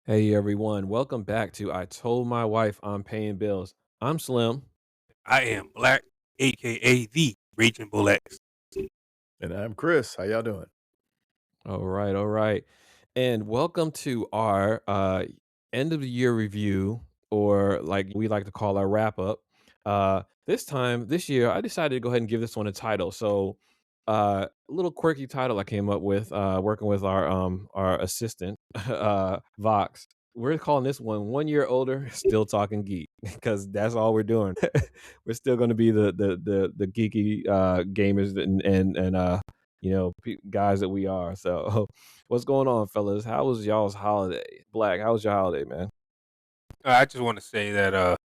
Hey everyone, welcome back to I Told My Wife I'm Paying Bills. I'm Slim. I am Black, aka the Raging Bull X. And I'm Chris. How y'all doing? All right, all right. And welcome to our end of the year review, or like we like to call our wrap up. This year, I decided to go ahead and give this one a title. So, a little quirky title I came up with, working with our assistant, Vox. We're calling this one Year Older, Still Talking Geek, because that's all we're doing. We're still going to be the geeky gamers and guys that we are. So, what's going on, fellas? How was y'all's holiday? Black, how was your holiday, man? I just want to say that,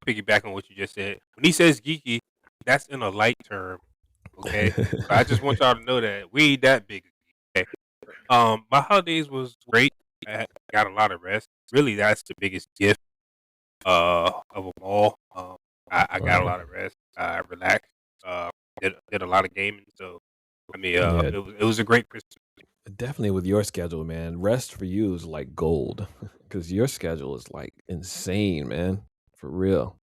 piggyback on what you just said. When he says geeky, that's in a light term, okay? So I just want y'all to know that we ain't that big. Okay? My holidays was great. Got a lot of rest. Really, that's the biggest gift of them all. I got a Right. lot of rest. I relaxed. Did a lot of gaming. So I mean, Yeah, it was a great Christmas. definitely with your schedule, man. Rest for you is like gold because your schedule is like insane, man. For real.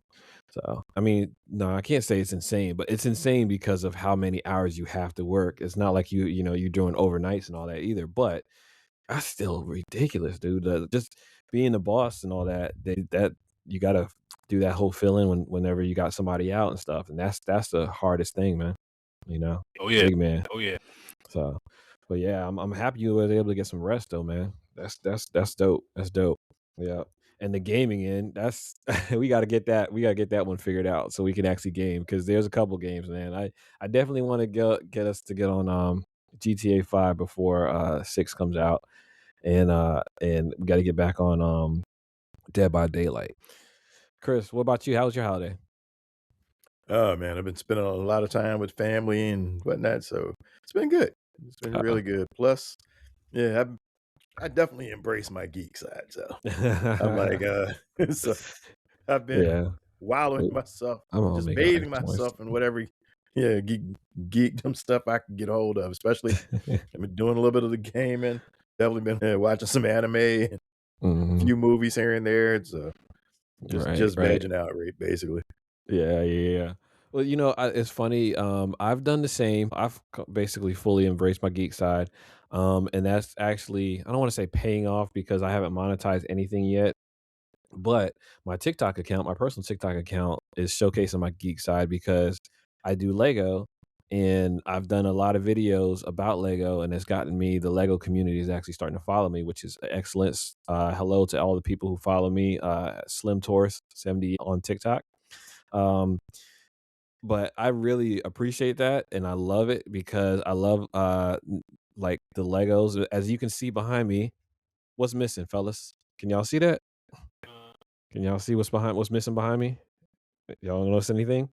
So, I mean, no, I can't say it's insane, but it's insane because of how many hours you have to work. It's not like you're doing overnights and all that either, but that's still ridiculous, dude. Just being the boss and all that, that you gotta do that whole fill in whenever you got somebody out and stuff, and that's the hardest thing, man. You know, Oh yeah, big man. oh yeah. So, but yeah, I'm happy you were able to get some rest though, man. That's dope. That's dope. Yeah. And the gaming in, that's we gotta get that one figured out so we can actually game because there's a couple games, man. I definitely want to get us to get on GTA 5 before 6 comes out, and we got to get back on Dead by Daylight. Chris, what about you? How was your holiday? Oh man, I've been spending a lot of time with family and whatnot, so it's been good. It's been Uh, really good. Plus, yeah, I definitely embrace my geek side. So I'm like, so I've been yeah, wilding myself, I'm gonna just make an bathing extra one. myself in whatever, yeah, geekdom stuff I can get hold of. Especially, I've been doing a little bit of the gaming. Definitely been watching some anime and a Hmm. few movies here and there. It's just Right, just right. vegging out, right, basically. Yeah, yeah, yeah. Well, it's funny. I've done the same. Basically fully embraced my geek side, and that's actually I don't want to say paying off because I haven't monetized anything yet. But my TikTok account, my personal TikTok account, is showcasing my geek side because I do Lego, and I've done a lot of videos about Lego, and it's gotten me the Lego community is actually starting to follow me, which is excellent. Hello to all the people who follow me, Slim Taurus 70 on TikTok. Um, but I really appreciate that, and I love it because I love, like, the Legos. As you can see behind me, what's missing, fellas? Can y'all see that? Uh, Can y'all see what's missing behind me? Y'all notice anything?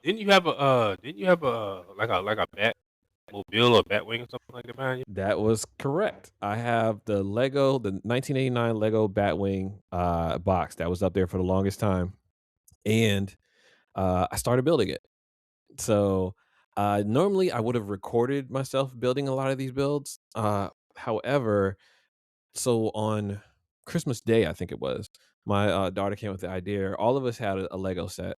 didn't you have a like a Batmobile or Batwing or something like that behind you? That was correct. I have the 1989 Lego Batwing, box that was up there for the longest time, and, I started building it. So, normally, I would have recorded myself building a lot of these builds, however, so on Christmas Day, I think it was, my, daughter came with the idea. All of us had a Lego set.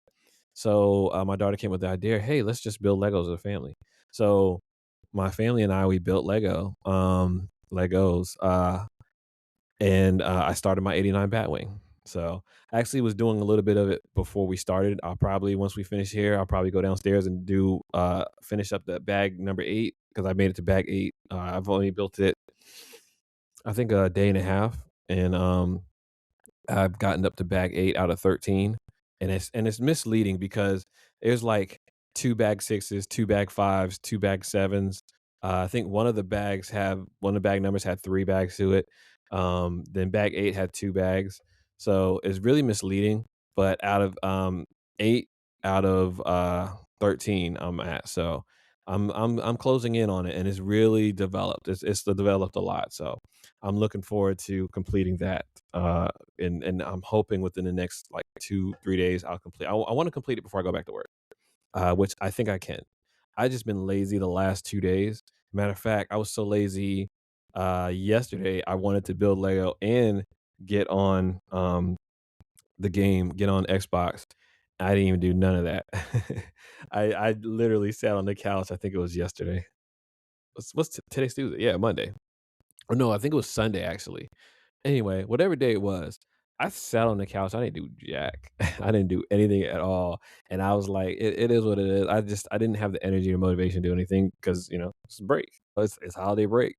So, my daughter came with the idea, "Hey, let's just build Legos as a family." So, my family and I, we built Legos, and, I started my '89 Batwing. So, I actually was doing a little bit of it before we started. I'll probably once we finish here, I'll probably go downstairs and finish up the bag number 8 because I made it to bag 8. I've only built it, I think, a day and a half, and, I've gotten up to bag 8 out of 13, and it's misleading because there's, like, 2 bag 6s, 2 bag 5s, 2 bag 7s. I think one of the bag numbers had 3 bags to it. Then bag 8 had 2 bags. So, it's really misleading, but out of, 8 out of, 13 I'm at, so I'm closing in on it, and it's really developed. It's developed a lot, so I'm looking forward to completing that, and I'm hoping within the next like 2-3 days I'll complete. I want to complete it before I go back to work, which I think I can. I just been lazy the last 2 days. Matter of fact, I was so lazy. yesterday I wanted to build Lego and get on get on Xbox. I didn't even do none of that. I literally sat on the couch. I think it was yesterday. Today's Tuesday? Yeah, Monday. Or no, I think it was Sunday actually. Anyway, whatever day it was, I sat on the couch. I didn't do jack. I didn't do anything at all. And I was like, it is what it is. I didn't have the energy or motivation to do anything because, it's a break. It's holiday break.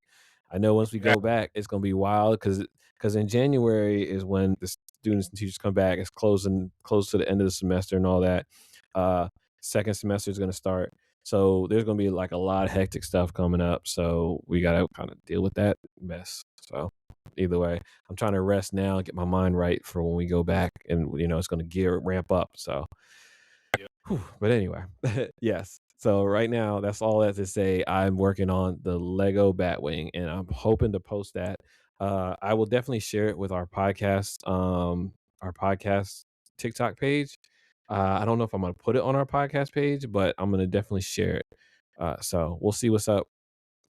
I know once we Yeah. go back, it's gonna be wild because in January is when the students and teachers come back. It's close to the end of the semester and all that. Uh, Second semester is gonna start. So there's gonna be like a lot of hectic stuff coming up. So we gotta kind of deal with that mess. So either way, I'm trying to rest now, get my mind right for when we go back, and it's going to ramp up. So, Yeah. but anyway, yes. So right now, that's all that to say. I'm working on the Lego Batwing, and I'm hoping to post that. I will definitely share it with our podcast TikTok page. I don't know if I'm going to put it on our podcast page, but I'm going to definitely share it. So we'll see what's up.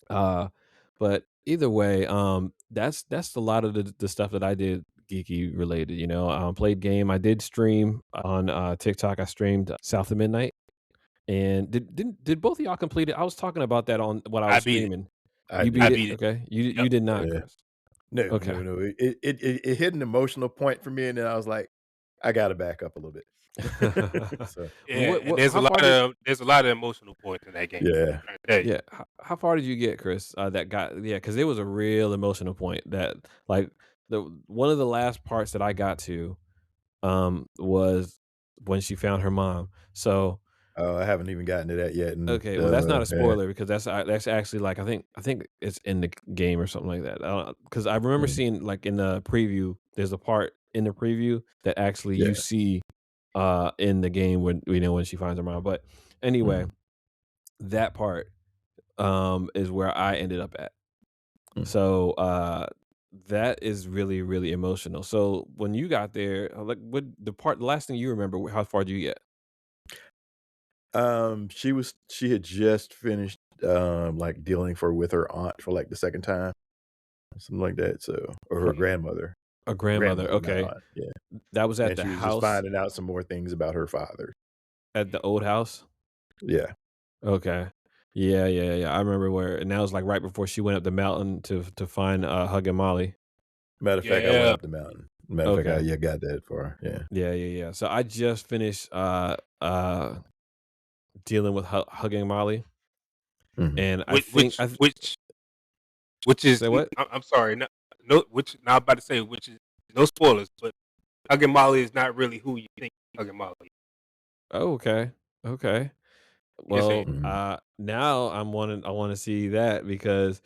Uh, but either way, that's a lot of the stuff that I did geeky related. Played game. I did stream on TikTok. I streamed South of Midnight. And did both of y'all complete it? I was talking about that on what I I was beat it. streaming. I You beat I did. it? beat it. Okay. You Yep. you did not, Yeah. Chris. No, Okay. no, no. It hit an emotional point for me, and then I was like, I got to back up a little bit. So Yeah, and How far did? there's a lot of emotional points in that game. yeah, I'm trying to tell you. Yeah. How far did you get, Chris? Yeah, because it was a real emotional point that like the one of the last parts that I got to was when she found her mom. So oh, I haven't even gotten to that yet, and okay, well that's not a yeah, spoiler because that's actually like I think it's in the game or something like that. Because I remember mm, seeing like in the preview, there's a part in the preview that actually yeah, you see in the game when when she finds her mom. But anyway, mm, that part is where I ended up at. mm. So that is really really emotional. So when you got there, like what the last thing you remember, how far did you get? She had just finished like dealing with her aunt for like the second time, something like that. So, or her Her grandmother, a grandmother. grandmother, not Okay, aunt. Yeah, that was at and the she was just house finding out some more things about her father. at the old house. Yeah. Okay. Yeah, yeah, yeah. I remember where, and that was like right before she went up the mountain to find Hug and Molly. Matter of fact, I went Yeah. up the mountain. Matter of fact, Okay. got that far. Yeah. Yeah, yeah, yeah. So I just finished dealing with hugging Molly, Mhm. and I Which think which which which is say what? I'm sorry, no which now I'm about to say which is no spoilers, but Hugging Molly is not really who you think Hugging Molly is. Oh, okay. Okay. Just saying. Well, Mhm. now I want to see that because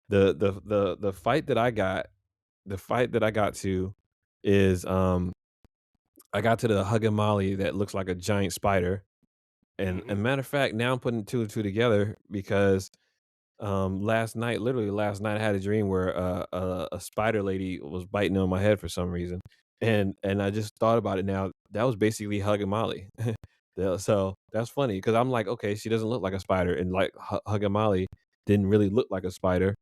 the fight that I got, the fight that I got to is I got to the hugging Molly that looks like a giant spider. And Mhm. matter of fact, now I'm putting two and two together because literally last night, I had a dream where a spider lady was biting on my head for some reason, and I just thought about it now. That was basically hugging Molly. So that's funny because I'm like, okay, she doesn't look like a spider, and like hugging Molly didn't really look like a spider,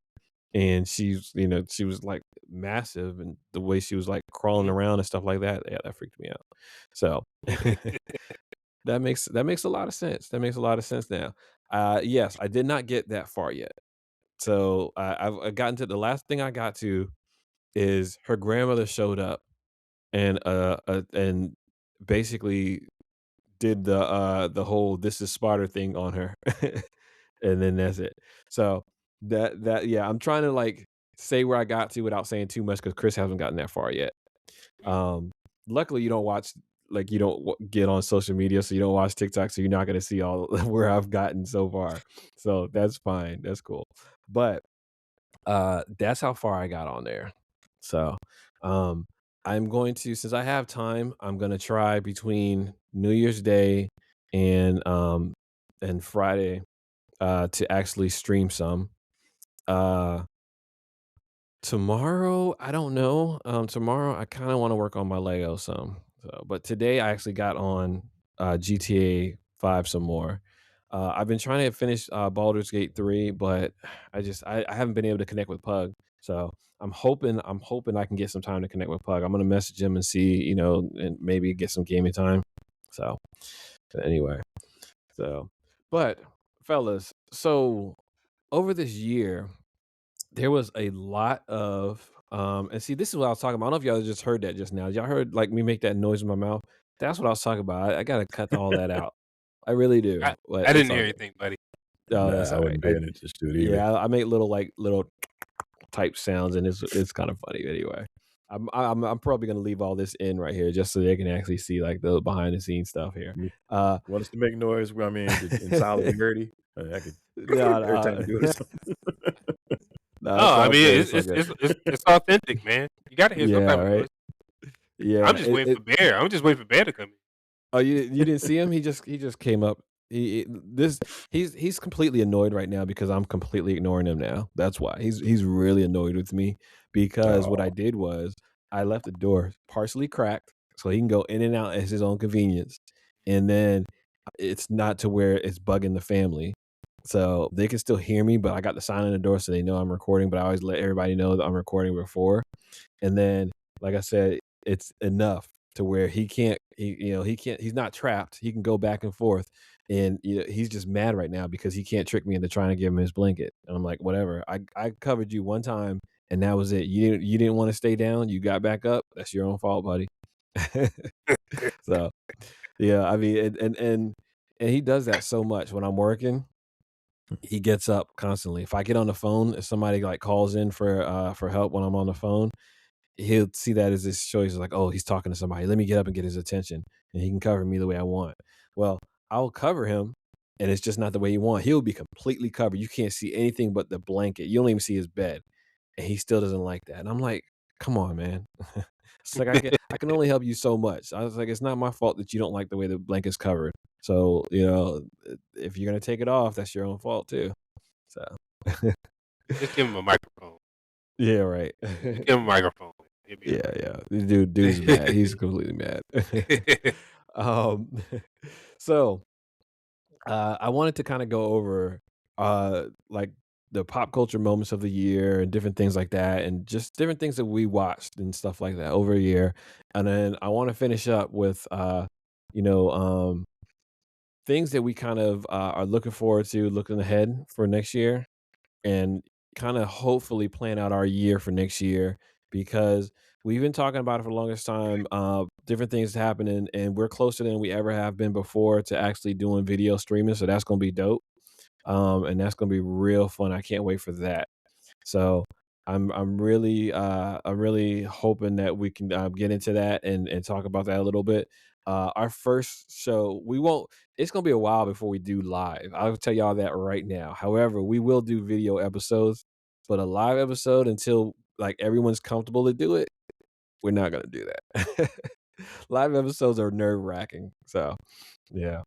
and she was like massive, and the way she was like crawling Mhm. around and stuff like that, yeah, that freaked me out. So that makes a lot of sense. That makes a lot of sense now. Yes, I did not get that far yet. So I've gotten to the last thing I got to is her grandmother showed up and basically did the whole "this is Sparta" thing on her, and then that's it. So yeah, I'm trying to like say where I got to without saying too much because Chris hasn't gotten that far yet. Um, Luckily, you don't watch like you don't get on social media, so you don't watch TikTok, so you're not gonna see all where I've gotten so far. So that's fine. That's cool. But that's how far I got on there. So um I'm going to, since I have time, I'm gonna try between New Year's Day and Friday to actually stream some. Uh Tomorrow, I don't know. Tomorrow I kind of want to work on my Lego some. So, but today I actually got on GTA 5 some more. I've been trying to finish Baldur's Gate 3, but I haven't been able to connect with Pug. So I'm hoping I can get some time to connect with Pug. I'm gonna message him and see, and maybe get some gaming time. So anyway, so but fellas, so over this year, there was a lot of and see, this is what I was talking about. I don't know if y'all just heard that just now. Y'all heard like me make that noise in my mouth? That's what I was talking about. I gotta cut all that out. I really do. I But I it's didn't all hear good. anything, buddy. Oh, Nah, that's I all right. wasn't paying attention to it either. Yeah, I make little type sounds, and it's kind of funny anyway. I'm probably gonna leave all this in right here just so they can actually see like the behind the scenes stuff here. You Uh, want us to make noise? Well, I mean, in solidarity, I could no, every time you do it or something. no, it's Oh, I all mean, good. it's It's all it's good. it's it's, it's authentic, man. You got to hear some Yeah, type of right. noise. Yeah, I'm just waiting for Bear. I'm just waiting for Bear to come in. Oh, you didn't see him? He just came up. He's completely annoyed right now because I'm completely ignoring him now. That's why. He's really annoyed with me because what I Oh, did was I left the door partially cracked so he can go in and out at his own convenience. And then it's not to where it's bugging the family. So they can still hear me, but I got the sign on the door so they know I'm recording, but I always let everybody know that I'm recording before. And then, like I said, it's enough to where he's not trapped. He can go back and forth. And he's just mad right now because he can't trick me into trying to give him his blanket. And I'm like, whatever. I covered you one time and that was it. You didn't want to stay down. You got back up. That's your own fault, buddy. So yeah, I mean, and he does that so much when I'm working. He gets up constantly. If I get on the phone, if somebody like calls in for help when I'm on the phone, he'll see that as his choice. Like, oh, he's talking to somebody. Let me get up and get his attention, and he can cover me the way I want. Well, I'll cover him, and it's just not the way you want. He'll be completely covered. You can't see anything but the blanket. You don't even see his bed, and he still doesn't like that. And I'm like, come on, man. It's like I can only help you so much. I was like, it's not my fault that you don't like the way the blanket's covered. So if you're gonna take it off, that's your own fault too. So Just give him a microphone. yeah, right. Just give him a microphone. He'll be all Yeah, yeah. This dude's mad. He's completely mad. right. um, so I wanted to kind of go over like the pop culture moments of the year and different things like that, and just different things that we watched and stuff like that over a year. And then I want to finish up with you know, um, things that we kind of are looking forward to, looking ahead for next year and kind of hopefully plan out our year for next year because we've been talking about it for the longest time. Different things happening, and we're closer than we ever have been before to actually doing video streaming. So that's gonna be dope. And that's gonna be real fun. I can't wait for that. So I'm really hoping that we can get into that and talk about that a little bit. Our first show, we won't. It's gonna be a while before we do live. I'll tell y'all that right now. However, we will do video episodes, but a live episode until like everyone's comfortable to do it, we're not gonna do that. Live episodes are nerve wracking. So yeah,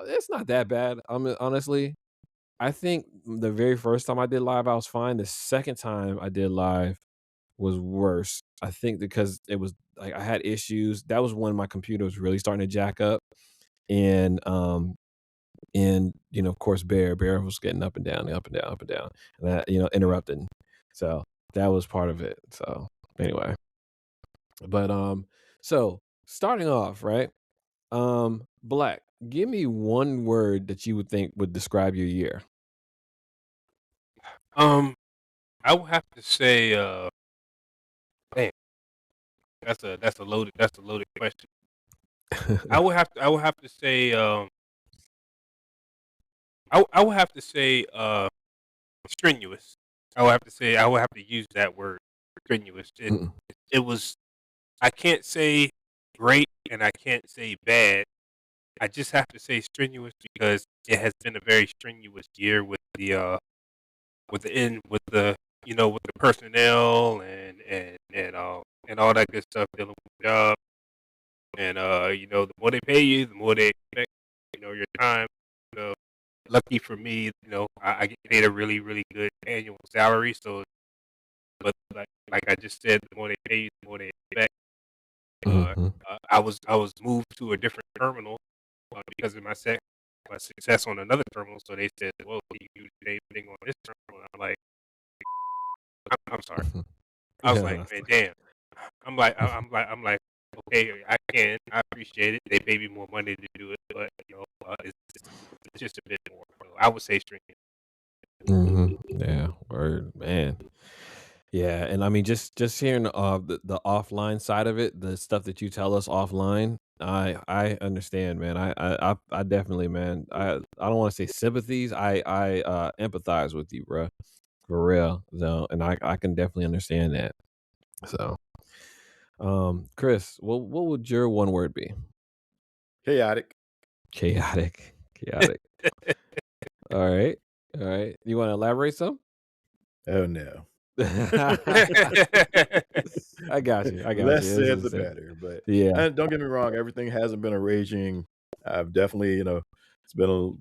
it's not that bad. Honestly, I think the very first time I did live, I was fine. The second time I did live was worse. I think because it was like I had issues. That was when my computer was really starting to jack up, and of course, Bear was getting up and down, up and down, up and down, and that interrupting. So that was part of it. So anyway, but so starting off right, Black, give me one word that you would think would describe your year. um, I would have to say, damn, that's a loaded question. I would have to say, I would have to say, strenuous. I would have to use that word, strenuous. It Mm, it was. I can't say great and I can't say bad. I just have to say strenuous because it has been a very strenuous year with the with the personnel and all that good stuff dealing with the job and the more they pay you the more they expect your time. So lucky for me, I get paid a really really good annual salary. So but like I just said, the more they pay you, the more they expect. Uh, mhm. I was moved to a different terminal because of my success on another terminal. So they said, "Well, you do the same thing on this terminal." And I'm like, I'm sorry. I was Yeah, like, that's man, like damn. I'm like, okay, I appreciate it. They pay me more money to do it, but it's just a bit more. I would say streaming. Yeah, word, man. Yeah, and I mean, just hearing the offline side of it, the stuff that you tell us offline, I understand, man. I definitely, man. I don't want to say sympathies. I empathize with you, bro, for real. So, and I can definitely understand that. So, Chris, what would your one word be? Chaotic. Chaotic, chaotic. All right, all right. You want to elaborate some? Oh no. I got you. I got Less you. This said, is the it. better. But Yeah. and don't get me wrong, everything hasn't been a raging. I've definitely, it's been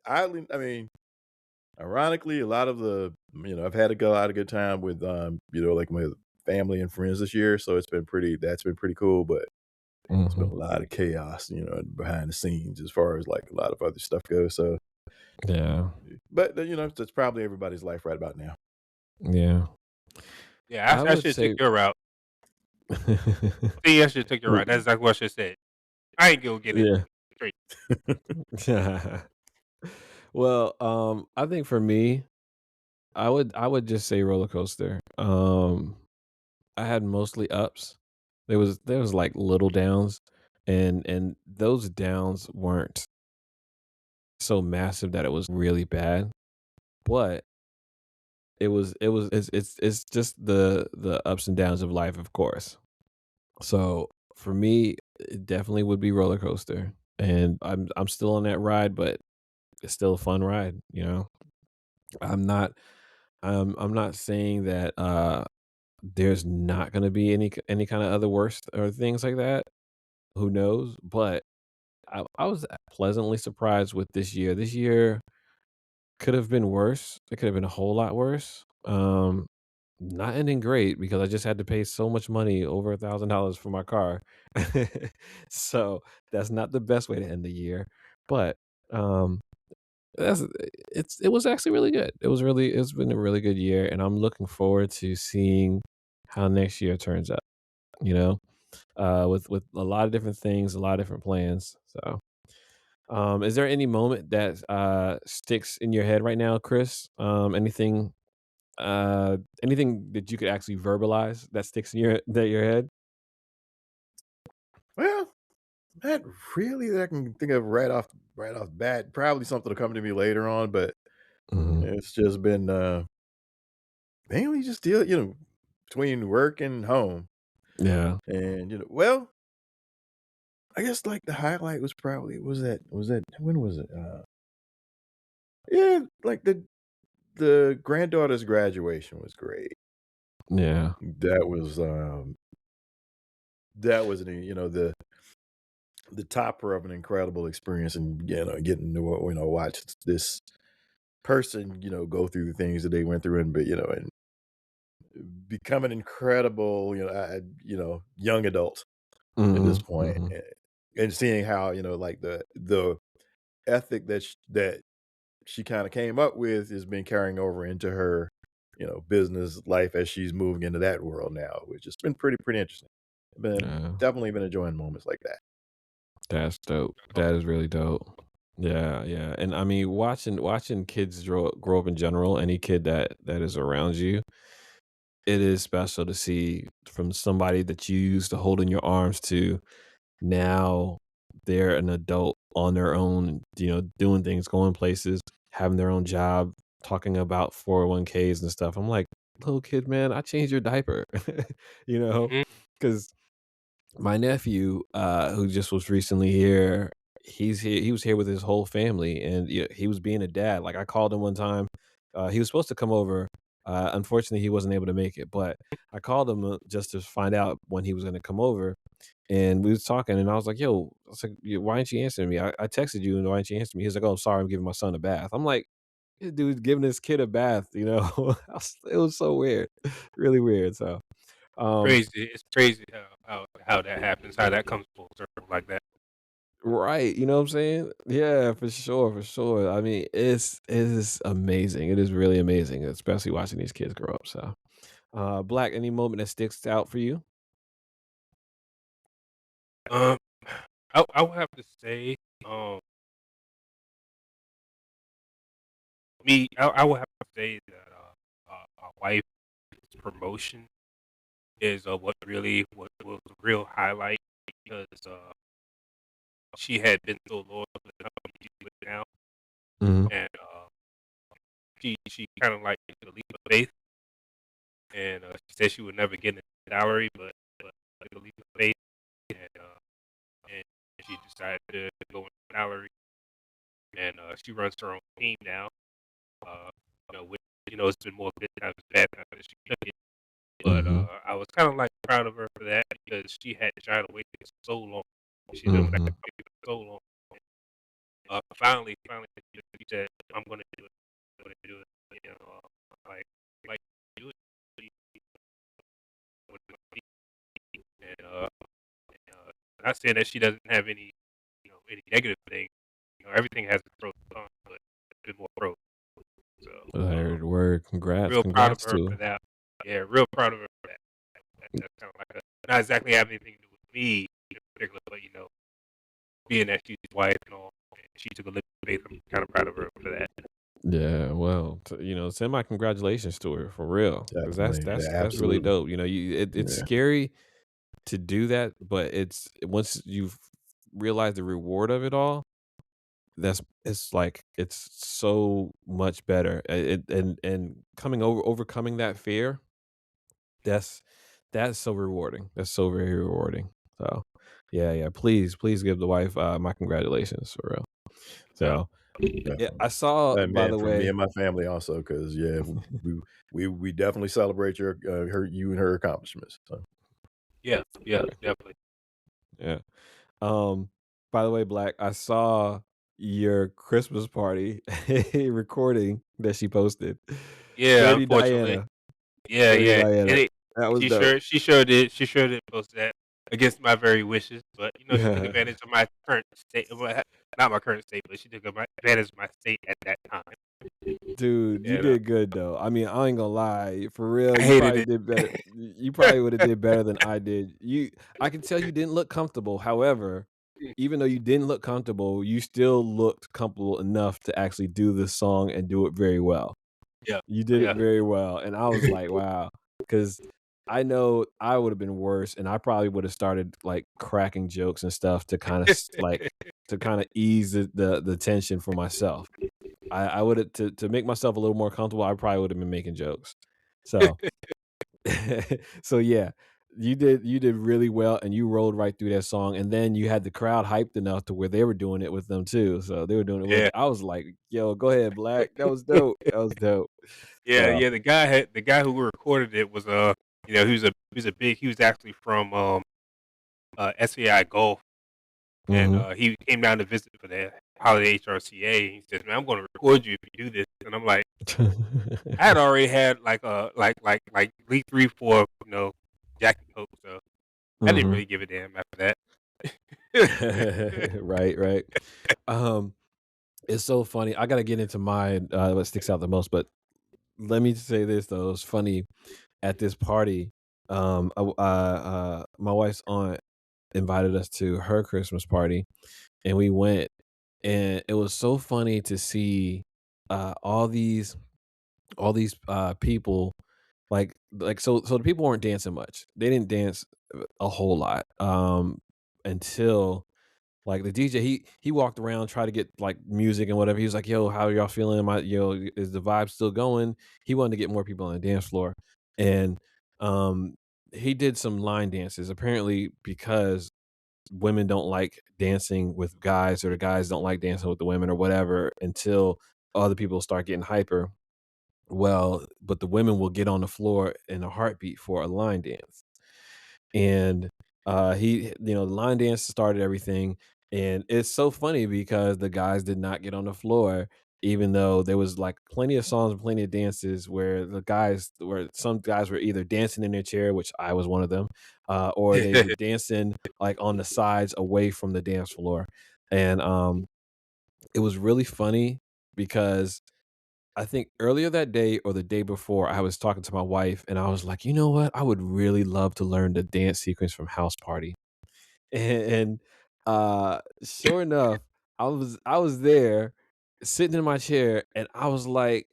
I mean, ironically, a lot of I've had a lot of good time with, like my family and friends this year. So that's been pretty cool. But it's been hmm a lot of chaos, behind the scenes as far as like a lot of other stuff goes. So, Yeah. but that's probably everybody's life right about now. Yeah. Yeah, I I would should have took say your route. I think I should have took your route. That's exactly what I should have said. I ain't gonna get into yeah. it. Straight. Well, I think for me, I would just say roller coaster. I had mostly ups. There was like little downs, and those downs weren't so massive that it was really bad, but it's just the ups and downs of life, of course. So for me, it definitely would be roller coaster, and I'm still on that ride, but it's still a fun ride. I'm not I'm not saying that there's not going to be any kind of other worst or things like that. Who knows? But I was pleasantly surprised with this year. This year could have been worse. It could have been a whole lot worse. Not ending great because I just had to pay so much money, over $1,000 for my car. So that's not the best way to end the year. But um that's it was actually really good. It's been a really good year, and I'm looking forward to seeing how next year turns out, you know? With a lot of different things, a lot of different plans. So is there any moment that sticks in your head right now, Chris? Anything that you could actually verbalize that sticks in your head? Well, not really that I can think of right off the bat. Probably something will come to me later on, but Mhm. it's just been mainly just between work and home. Yeah. And I guess like the highlight was probably was that when was it? Yeah, like the granddaughter's graduation was great. Yeah. That was the topper of an incredible experience, and getting to watch this person go through the things that they went through, and become an incredible young adult at this Mhm. point, Mhm. and seeing how like the ethic that she kind of came up with has been carrying over into her business life as she's moving into that world now, which has been pretty interesting. Been Yeah. Definitely been enjoying moments like that. That's dope. That is really dope. Yeah, yeah. And I mean, watching kids grow up in general, any kid that is around you, it is special to see from somebody that you used to hold in your arms to now they're an adult on their own, doing things, going places, having their own job, talking about 401ks and stuff. I'm like, little kid, man, I changed your diaper, you know, Mhm. because my nephew, who just was recently here, he was here with his whole family, and he was being a dad. Like I called him one time, he was supposed to come over. Unfortunately, he wasn't able to make it, but I called him just to find out when he was going to come over, and we was talking, and I was like, "Yo," I was like, "Why aren't you answering me? I texted you, and why didn't you answer me?" He's like, "Oh, I'm sorry, I'm giving my son a bath." I'm like, "This dude's giving his kid a bath," It was so weird, really weird. So, um, Crazy. It's crazy how that happens. How that comes full circle like that. Right, you know what I'm saying? Yeah, for sure, for sure. I mean, it is amazing. It is really amazing, especially watching these kids grow up. So, Black, any moment that sticks out for you? Um, I would have to say, um, I would have to say that my wife's promotion is what was a real highlight because she had been so loyal to the company she was with now, Mhm, and she kind of like took a leap of faith, and she said she would never get a salary, but took a leap of faith, and and she decided to go in salary, and she runs her own team now. Uh, which it's been more good times than bad times that she took it. But mhm, I was kind of like proud of her for that because she had shied away for so long. She's been with that mhm, company for so long. Finally, she said, "I'm gonna do it. I'm gonna do it." You know, like like do it. And not saying that she doesn't have any any negative things. Everything has its pros and cons, but it's been more pros. So I heard word. Congrats, real proud of congrats her to for her. that. Yeah, real proud of her for that. That's kind of like not exactly have anything to do with me in particular, but being that she's his wife and all, and she took a leap of faith. I'm kind of proud of her for that. Yeah, well, send my congratulations to her for real, because that's Definitely. that's Yeah, that's really absolutely. dope. It's Yeah. scary to do that, but it's once you've realized the reward of it all, it's like it's so much better. And overcoming that fear, that's that's so rewarding. That's so very rewarding. So, yeah, yeah. Please give the wife my congratulations for real. Uh, So, yeah, Definitely. I saw And by man, the for me way. and my family also, because yeah, we definitely celebrate your you and her accomplishments. So yeah, yeah, Yeah, definitely. yeah. Um, by the way, Black, I saw your Christmas party recording that she posted. Yeah, Lady unfortunately. Diana. Yeah, Lady yeah. Diana. That was dope. She sure did post that against my very wishes, but she took advantage of my current state. Well, not my current state, but she took advantage of my state at that time. Dude, you And did good though. I mean, I ain't gonna lie. For real, I you hated probably it. did better. You probably would have did better than I did. I can tell you didn't look comfortable. However, even though you didn't look comfortable, you still looked comfortable enough to actually do the song and do it very well. Yeah, You did it yeah, very well, and I was like, "Wow," because I know I would have been worse, and I probably would have started like cracking jokes and stuff to kind of to kind of ease the tension for myself. I would have to make myself a little more comfortable. I probably would have been making jokes. So, so yeah, you did really well, and you rolled right through that song, and then you had the crowd hyped enough to where they were doing it with them too. So they were doing it with. yeah, I was like, "Yo, go ahead, Black. That was dope. That was dope." yeah, So. yeah. The guy who recorded it was he was actually from SAI Golf, and Mhm. he came down to visit for the holiday HRCA. And he says, "Man, I'm going to record you if you do this." And I'm like, I had already had like League 3, 4, Jack and Coke, so I didn't Mhm. really give a damn after that. Right, right. Um, it's so funny. I gotta get into mine, what sticks out the most, but let me say this though, it's funny, at this party, my wife's aunt invited us to her Christmas party, and we went, and it was so funny to see, all these people, so the people weren't dancing much. They didn't dance a whole lot, until like the DJ, he walked around, tried to get like music and whatever. He was like, "Yo, how y'all feeling? Is the vibe still going?" He wanted to get more people on the dance floor, and um, he did some line dances. Apparently, because women don't like dancing with guys, or the guys don't like dancing with the women, or whatever, until other people start getting hyper. Well, but the women will get on the floor in a heartbeat for a line dance. And the line dance started everything. And it's so funny because the guys did not get on the floor, even though there was like plenty of songs and plenty of dances where some guys were either dancing in their chair, which I was one of them, or they were dancing like on the sides away from the dance floor. and it was really funny because I think earlier that day or the day before, I was talking to my wife, and I was like, you know what? I would really love to learn the dance sequence from House Party. And sure enough, I was there sitting in my chair, and I was like,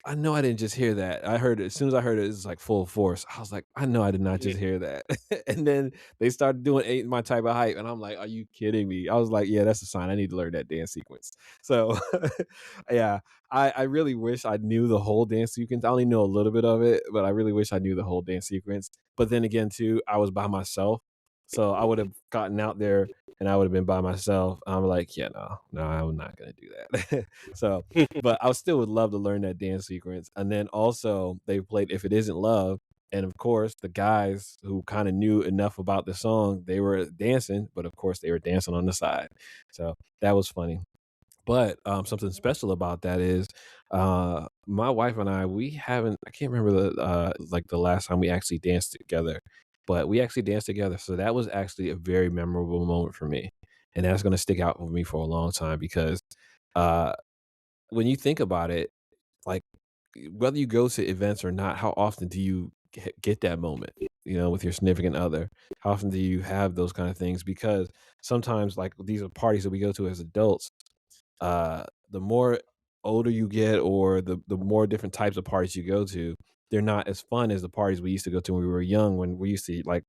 I know I didn't just hear that. I heard it as soon as I heard it, it was like full force. I was like, I know I did not just hear that. And then they started doing Ain't My Type of Hype, and I'm like, are you kidding me? I was like, yeah, that's a sign. I need to learn that dance sequence. So yeah, I really wish I knew the whole dance sequence. I only know a little bit of it, but I really wish I knew the whole dance sequence. But then again, too, I was by myself. So I would have gotten out there and I would have been by myself. I'm like, yeah, no, I'm not gonna do that. So but I still would love to learn that dance sequence. And then also they played If It Isn't Love. And of course, the guys who kind of knew enough about the song, they were dancing, but of course they were dancing on the side. So that was funny. But something special about that is my wife and we haven't, I can't remember like the last time we actually danced together, but we actually danced together. So that was actually a very memorable moment for me. And that's going to stick out with me for a long time because uh, when you think about it, like whether you go to events or not, how often do you get that moment, with your significant other? How often do you have those kind of things? Because sometimes, like, these are parties that we go to as adults. The more older you get, or the more different types of parties you go to, they're not as fun as the parties we used to go to when we were young, when we used to, like,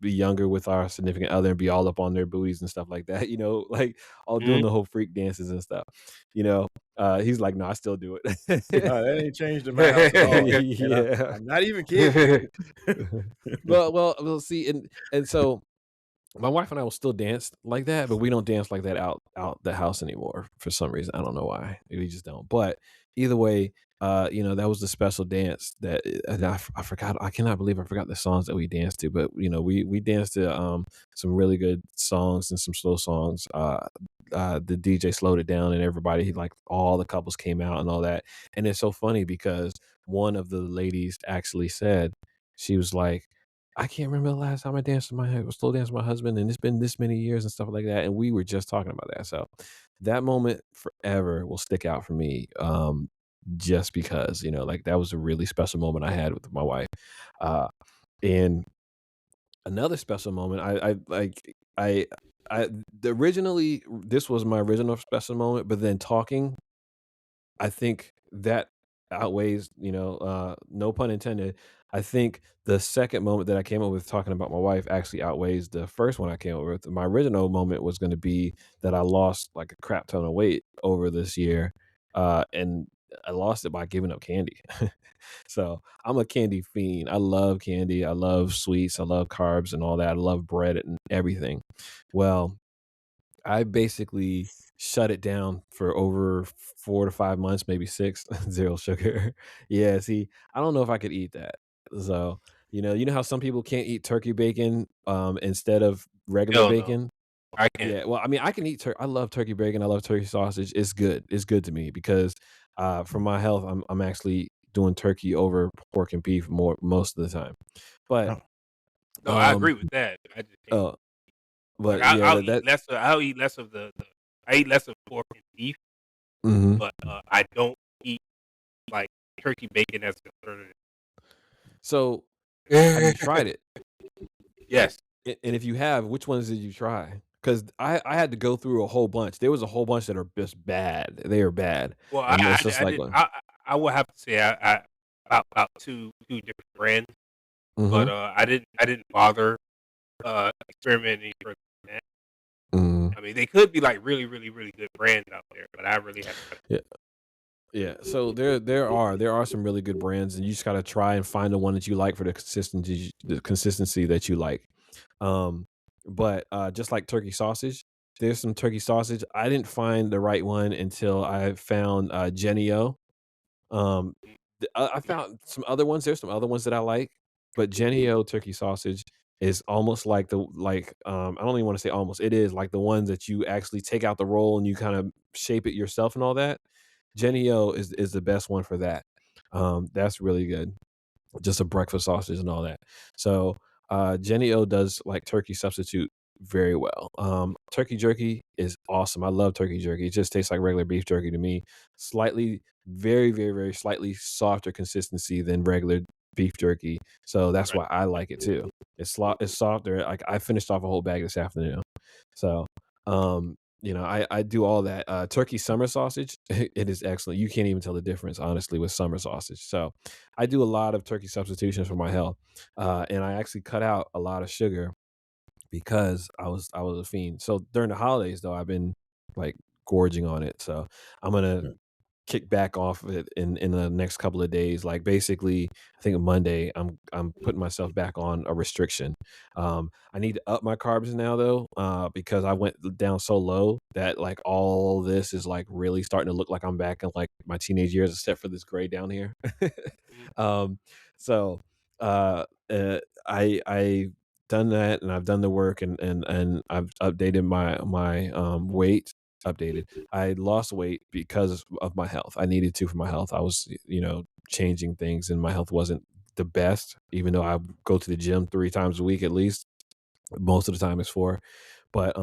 be younger with our significant other and be all up on their booties and stuff like that, like all doing Mhm. the whole freak dances and stuff. You know, he's like, no, I still do No, it. that ain't changed in my house at all, and I'm Yeah. I'm not even kidding. Well, see, and so my wife and I will still dance like that, but we don't dance like that out the house anymore for some reason. I don't know why. We just don't. But either way, that was the special dance and I forgot. I cannot believe I forgot the songs that we danced to. But we danced to some really good songs and some slow songs. The DJ slowed it down, and everybody, like, all the couples came out and all that. And it's so funny because one of the ladies actually said, she was like, I can't remember the last time I danced with slow dance with my husband, and it's been this many years and stuff like that. And we were just talking about that. So that moment forever will stick out for me. Just because, like, that was a really special moment I had with my wife. Uh, and another special moment, I originally, this was my original special moment, but then talking, I think that outweighs, no pun intended. I think the second moment that I came up with talking about my wife actually outweighs the first one I came up with. My original moment was going to be that I lost like a crap ton of weight over this year, and I lost it by giving up candy. So I'm a candy fiend. I love candy. I love sweets. I love carbs and all that. I love bread and everything. Well, I basically shut it down for over 4 to 5 months, maybe 6, 0 sugar. Yeah, see, I don't know if I could eat that. So, you know how some people can't eat turkey bacon, instead of regular Hell no, bacon? I can't. Yeah, well, I mean, I can eat I love turkey bacon, I love turkey sausage. It's good. It's good to me because, for my health, I'm actually doing turkey over pork and beef most of the time. But, Oh, No, I um, agree with that. I just can't. uh, Like but yeah, that I'll eat less of the I eat less of pork and beef, mhm. but I don't eat like turkey bacon as an alternative. So, have you tried it? Yes. And if you have, which ones did you try? Because I had to go through a whole bunch. There was a whole bunch that are just bad. They are bad, Well, and it's just I like didn't. going, I would have to say about two different brands, but mhm, I didn't bother experimenting further than that. mhm. I mean, they could be like really really really good brands out there, but I really have. Yeah, yeah. So there are some really good brands, and you just gotta try and find the one that you like for the consistency that you like. Um, but just like turkey sausage, there's some turkey sausage. I didn't find the right one until I found Jenny-O. Um, I found some other ones. There's some other ones that I like, but Jenny-O turkey sausage is almost like I don't even want to say almost. It is like the ones that you actually take out the roll and you kind of shape it yourself and all that. Jenny-O is the best one for that. That's really good. Just a breakfast sausage and all that. So Jenny-O does like turkey substitute very well. Turkey jerky is awesome. I love turkey jerky. It just tastes like regular beef jerky to me. Slightly, very, very, very slightly softer consistency than regular beef jerky. So that's Right. why I like it too. It's softer. Like I finished off a whole bag this afternoon. So I do all that. Turkey summer sausage, it is excellent. You can't even tell the difference, honestly, with summer sausage. So I do a lot of turkey substitutions for my health. And I actually cut out a lot of sugar because I was a fiend. So during the holidays though, I've been like gorging on it. So I'm gonna Mm. kick back off of it in the next couple of days. Like basically, I think Monday, I'm putting myself back on a restriction. I need to up my carbs now though, because I went down so low that like all this is like really starting to look like I'm back in like my teenage years, except for this gray down here. Mhm. um, so I done that and I've done the work and I've updated my weight updated. I lost weight because of my health. I needed to for my health. I was, changing things and my health wasn't the best, even though I go to the gym 3 times a week at least. Most of the time it's 4. But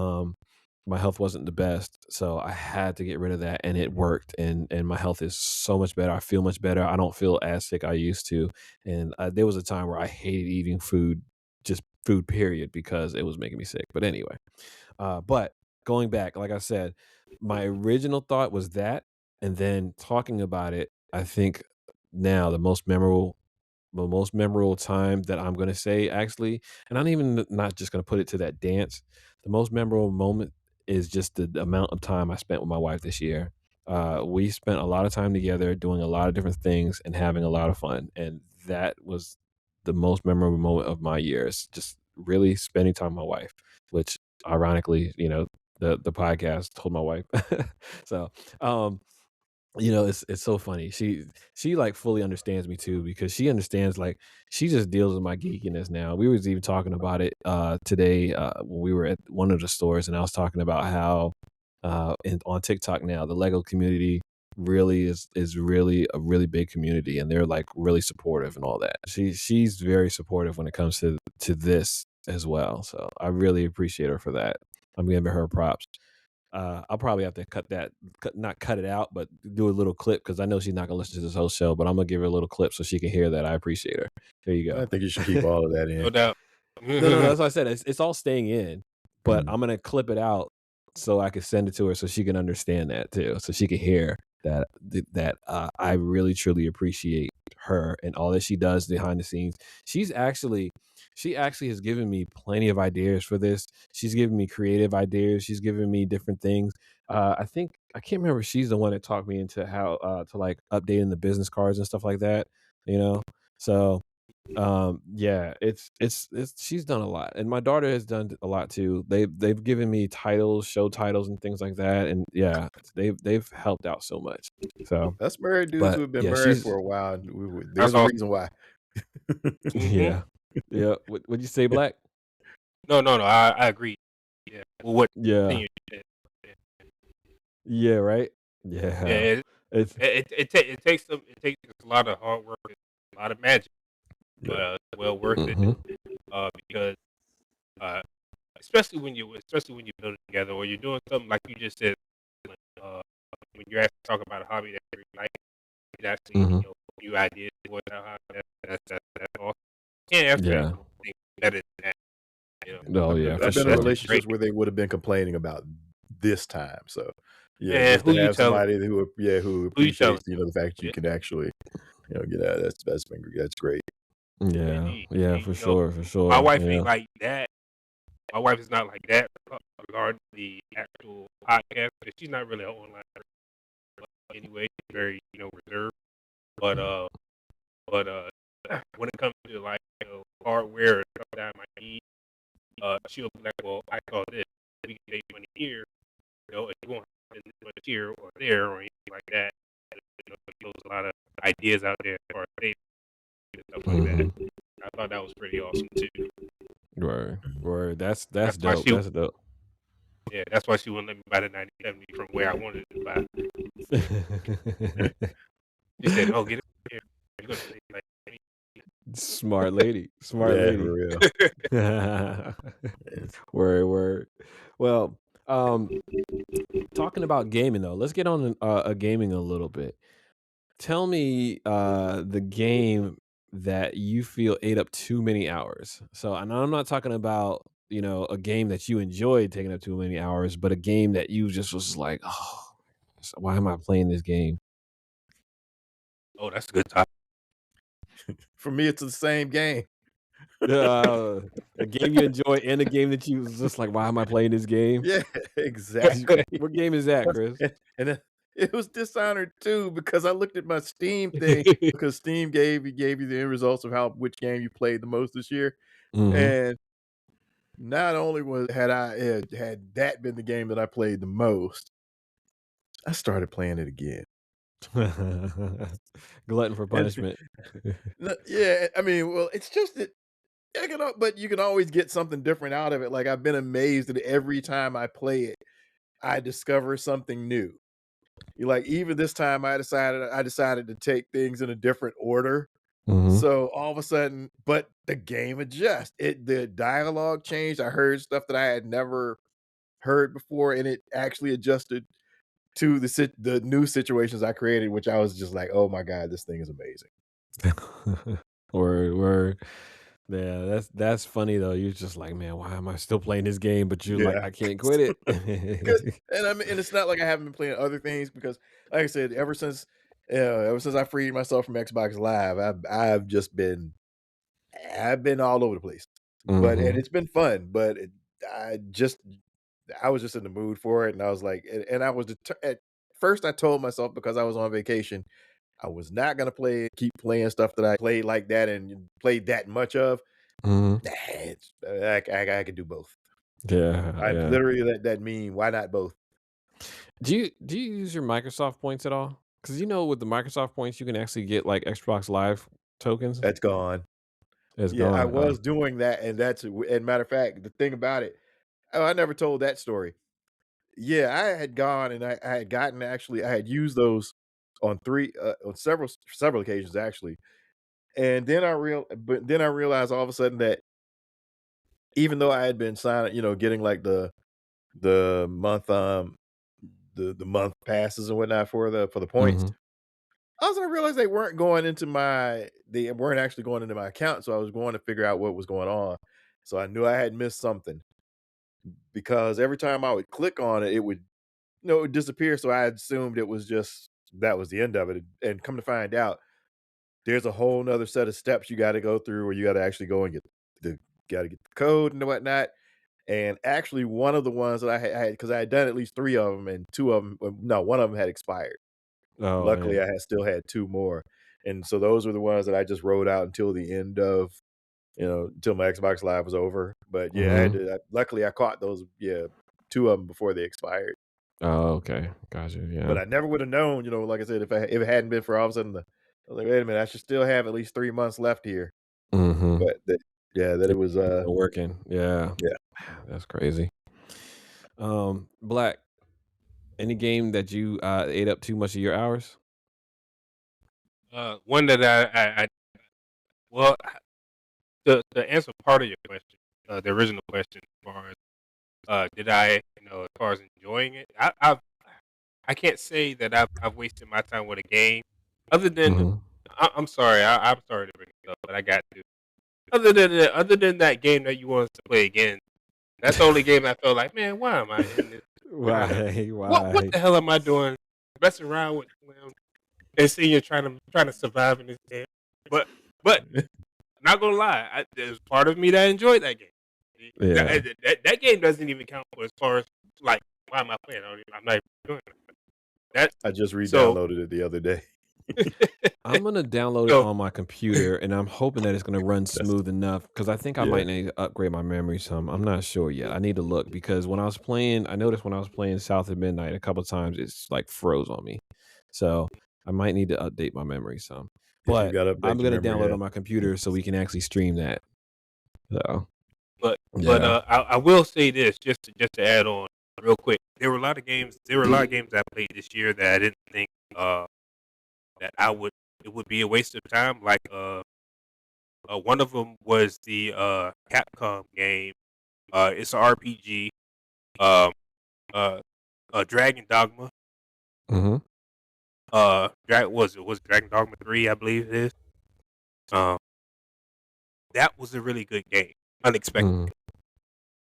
my health wasn't the best. So I had to get rid of that and it worked and my health is so much better. I feel much better. I don't feel as sick I used to. And there was a time where I hated eating food, just food period, because it was making me sick. But anyway, but going back, like I said, my original thought was that, and then talking about it, I think now the most memorable time that I'm gonna say actually, and I'm even not just gonna put it to that dance. The most memorable moment is just the amount of time I spent with my wife this year. We spent a lot of time together doing a lot of different things and having a lot of fun, and that was the most memorable moment of my years. Just really spending time with my wife, which ironically, the podcast told my wife. So, um, it's so funny. She like fully understands me too because she understands like she just deals with my geekiness now. We was even talking about it today when we were at one of the stores and I was talking about how on TikTok now the Lego community really is really a really big community and they're like really supportive and all that. She's very supportive when it comes to this as well. So I really appreciate her for that. I'm giving her props. I'll probably have to not cut it out, but do a little clip because I know she's not gonna listen to this whole show. But I'm gonna give her a little clip so she can hear that I appreciate her. There you I go. think you should keep all of that No in. doubt. No. That's what I said. It's all staying in, but Mm. I'm gonna clip it out so I can send it to her so she can understand that too, so she can hear that I really truly appreciate her and all that she does behind the scenes. She's actually she actually has given me plenty of ideas for this. She's given me creative ideas. She's given me different things. I think I can't remember. If she's the one that talked me into how to like updating the business cards and stuff like that. You know, so yeah, it's she's done a lot, and my daughter has done a lot too. They've given me titles, show titles, and things like that, and yeah, they've helped out so much. So, That's married dudes but who have been yeah, married she's for a while. That's There's a awesome. reason why. Hmm. yeah, yeah. Would you say black? No. I agree. Yeah. Well, what Yeah, thing you said. Yeah. yeah, right. Yeah. Yeah, it's It takes a lot of hard work, a lot of magic, but Yeah. it's well worth it. hmm Because uh, especially when you build it together or you're doing something like you just said. Uh, when you're actually talking about a hobby that you like, it actually hmm new ideas towards that hobby. That's awesome. Can't ask for yeah. anything better than that. Oh yeah, for I've been in That's sure. just great. relationships where they would have been complaining about this time. So, yeah, Man, just who to you have telling? somebody who Who you telling? appreciates the fact you Yeah, can actually get out. That's great. Yeah, indeed. yeah, Indeed. for sure, for My sure. wife ain't Yeah. like that. My wife is not like that regarding the actual podcast. But she's not really an online person anyway. She's very reserved. But when it comes to like hardware or stuff that I might need, she'll be like, "Well, I saw this. We can save money here. If you want to spend this much here or there or anything like that." She knows a lot of ideas out there as far as saving and stuff like that. hmm I thought that was pretty awesome too. Word, word. That's That's why dope. That's dope. that's why she wouldn't let me buy the 9070 from where I wanted to buy. She said, "Oh, get it here. You're gonna save like money." Smart lady. Smart Yeah, for lady. real. It's Word. Well, um, talking about gaming though, let's get on gaming a little bit. Tell me the game that you feel ate up too many hours. So, and I'm not talking about, a game that you enjoyed taking up too many hours, but a game that you just was like, oh, why am I playing this game? Oh, that's a good topic. for me, it's the same game. Uh, a game you enjoy and a game that you was just like, why am I playing this game? Yeah, exactly. What game is that, Chris? And it was Dishonored too because I looked at my Steam thing because Steam gave you the end results of which game you played the most this year, Hmm. and not only had that been the game that I played the most, I started playing it again. Glutton for And punishment. yeah, I mean, well, it's just that but you can always get something different out of it. Like I've been amazed that every time I play it, I discover something new. Like even this time, I decided to take things in a different order. Hmm. So all of a sudden, but the game adjusts. The dialogue changed. I heard stuff that I had never heard before, and it actually adjusted to the new situations I created, which I was just like, "Oh my god, this thing is amazing." Or yeah, that's funny though. You're just like, man, why am I still playing this game? But you're like, Yeah, I can't quit because it. and I mean, and it's not like I haven't been playing other things because, like I said, ever since I freed myself from Xbox Live, I've been all over the place, and Hmm. it's been fun. But I just I was just in the mood for it, and I was like, and I was at first I told myself because I was on vacation, I was not gonna keep playing stuff that I played like that and played that much of. Hmm. Nah, I could do both. Yeah, I'm yeah. literally that meme. Why not both? Do you use your Microsoft points at all? Because with the Microsoft points, you can actually get like Xbox Live tokens. That's gone. It's Yeah, I gone. was doing that, and matter of fact, the thing about it, I never told that story. Yeah, I had gone and I had gotten actually I had used those on several occasions actually. And then I realized all of a sudden that even though I had been signing, getting like the month the month passes and whatnot for the points, Hmm. I was gonna realize they weren't actually going into my account, so I was going to figure out what was going on. So I knew I had missed something because every time I would click on it, it would disappear. So I assumed it was just that was the end of it. And come to find out, there's a whole nother set of steps you got to go through where you got to actually go and the get the code and whatnot. And actually, one of the ones that I had because I had done at least three of them, and two of them, no, one of them had expired. Oh Luckily, man. I had still had two more, and so those were the ones that I just wrote out until the end of until my Xbox Live was over. But yeah, Hmm. luckily I caught those, yeah, two of them before they expired. Oh, okay. Gotcha. But Yeah. I never would have known, like I said, if it hadn't been for all of a sudden I was like, wait a minute, I should still have at least 3 months left here. Hmm. But yeah, that it was Working. Yeah. yeah. That's crazy. Black. Any game that you ate up too much of your hours? One that I well, to answer part of your question, the original question, as far as did I, as far as enjoying it, I can't say that I've wasted my time with a game, other than Hmm. I'm sorry, I'm sorry to bring it up, but I got to. Other than that game that you want us to play again, that's the only game I felt like, man, why am I in this? Trying to Why? what Why? the hell am I doing? Messing around with Slim and seeing you trying to survive in this game. But not gonna lie, there's part of me that enjoyed that game. Yeah. That game doesn't even count for as far as like why am I playing? I'm not even doing it. That I just so re-downloaded it the other day. I'm gonna download it so on my computer, and I'm hoping that it's gonna run That's smooth enough. Because I think I yeah. might need to upgrade my memory some. I'm not sure yet. I need to look because I noticed when I was playing South of Midnight a couple times, it's like froze on me. So I might need to update my memory some. If you But gotta I'm update your gonna memory, download yeah. on my computer so we can actually stream that. So but yeah. I will say this just to add on real quick. There were a lot of games. There were a lot of games I played this year that I didn't think that it would be a waste of time. One of them was the Capcom game. It's an RPG. Um, uh, Dragon Dogma. Mhm. Was it Dragon Dogma 3, I believe it is. Um, that was a really good game, unexpected.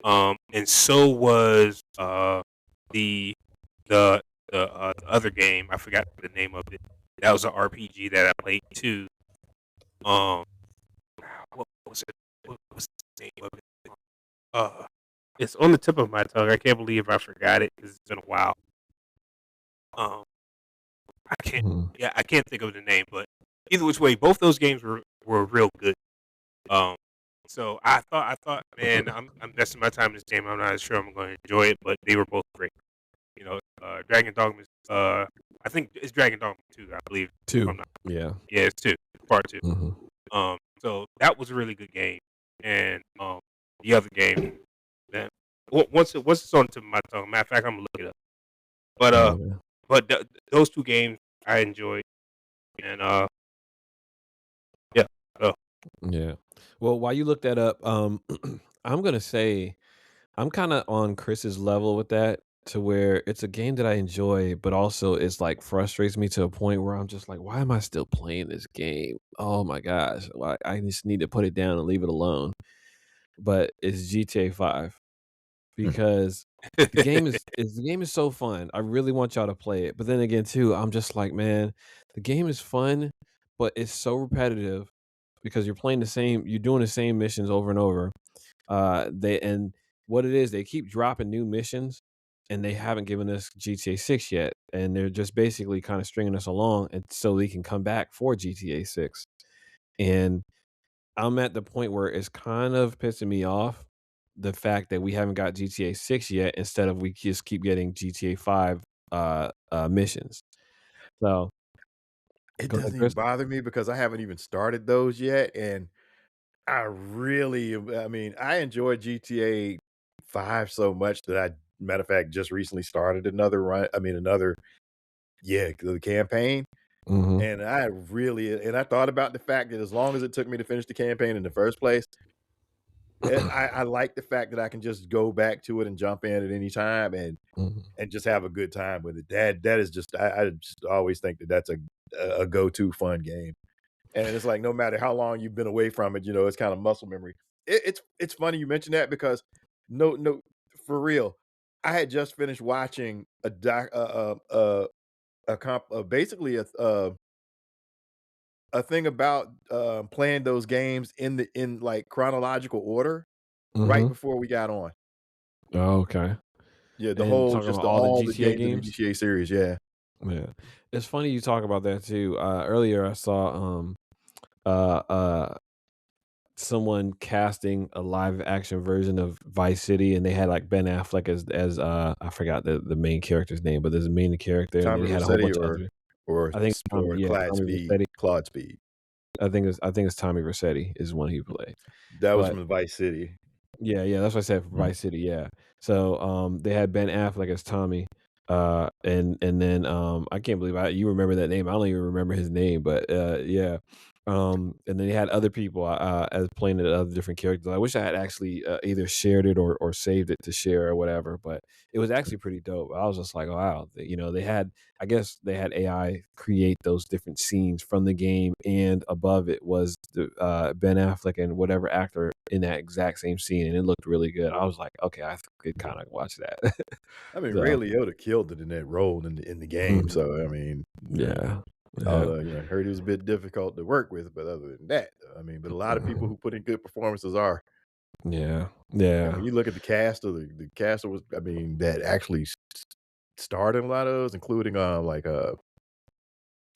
Mhm. And so was the the the other game. I forgot the name of it. That was an RPG that I played too. Um, what was it? What was the name of it? It's on the tip of my tongue. I can't believe I forgot it because it's been a while. Um, I can't. Mhm. Yeah, I can't think of the name, but either which way, both those games were real good. Um, so I thought, man, I'm investing my time in this game. I'm not sure I'm going to enjoy it, but they were both great. Dragon Dogma. I think it's Dragon Dogma 2. I believe. If 2. I'm not. Yeah. Yeah, it's 2. Part 2. Mhm. So that was a really good game, and the other game, man, once it's on the tip of my tongue. Matter of fact, I'm gonna look it up. But Okay. those two games I enjoyed, and yeah. So Yeah. Well, while you look that up, I'm gonna say I'm kind of on Chris's level with that, to where it's a game that I enjoy, but also it's like frustrates me to a point where I'm just like, why am I still playing this game? Oh my gosh, like, I just need to put it down and leave it alone. But it's GTA 5, because the game is so fun. I really want y'all to play it. But then again, too, I'm just like, man, the game is fun, but it's so repetitive because you're doing the same missions over and over. They and what it is, they keep dropping new missions, and they haven't given us GTA 6 yet, and they're just basically kind of stringing us along, and so we can come back for GTA 6. And I'm at the point where it's kind of pissing me off, the fact that we haven't got GTA 6 yet, instead of we just keep getting GTA 5 missions. So It go ahead, doesn't even Chris. bother me because I haven't even started those yet, and I mean, I enjoy GTA 5 so much that matter of fact, just recently started another run I mean, another yeah, the campaign, Mhm. and I thought about the fact that as long as it took me to finish the campaign in the first place, I like the fact that I can just go back to it and jump in at any time Mhm. and just have a good time with it. That is just I just always think that that's a go-to fun game. And it's like no matter how long you've been away from it, it's kind of muscle memory. It's funny you mentioned that because no for real, I had just finished watching basically a thing about playing those games in like chronological order right Mhm. before we got on. Oh, okay. Yeah, the And whole talking just about all the all the GTA games in the games? GTA series. Yeah, Yeah. It's funny you talk about that too. Earlier I saw uh uh someone casting a live action version of Vice City, and they had like Ben Affleck as I forgot the main character's name, but there's a main character, and then Tommy they had a whole Vercetti bunch of other. or I think Tommy, or yeah, Clyde Tommy Speed, Vercetti. Claude Speed. I think it's Tommy Vercetti is one he played. That was But from Vice City. yeah, yeah, that's what I said for Mm. Vice City, yeah. So, they had Ben Affleck as Tommy, and then, I can't believe you remember that name. I don't even remember his name, but, yeah. And then they had other people, as playing the other different characters. I wish I had actually, either shared it or saved it to share or whatever, but it was actually pretty dope. I was just like, "Wow," they had, I guess they had AI create those different scenes from the game, and above it was Ben Affleck and whatever actor in that exact same scene, and it looked really good. I was like, "Okay, I could kinda watch that." I mean, Ray So, Liotta killed it in that role in the game. mhm, So I mean, yeah, yeah, although I heard he was a bit difficult to work with, but other than that, I mean, but a lot of people who put in good performances are. yeah, And yeah, when you look at the cast of the cast that was, I mean, that actually starred in a lot of those, including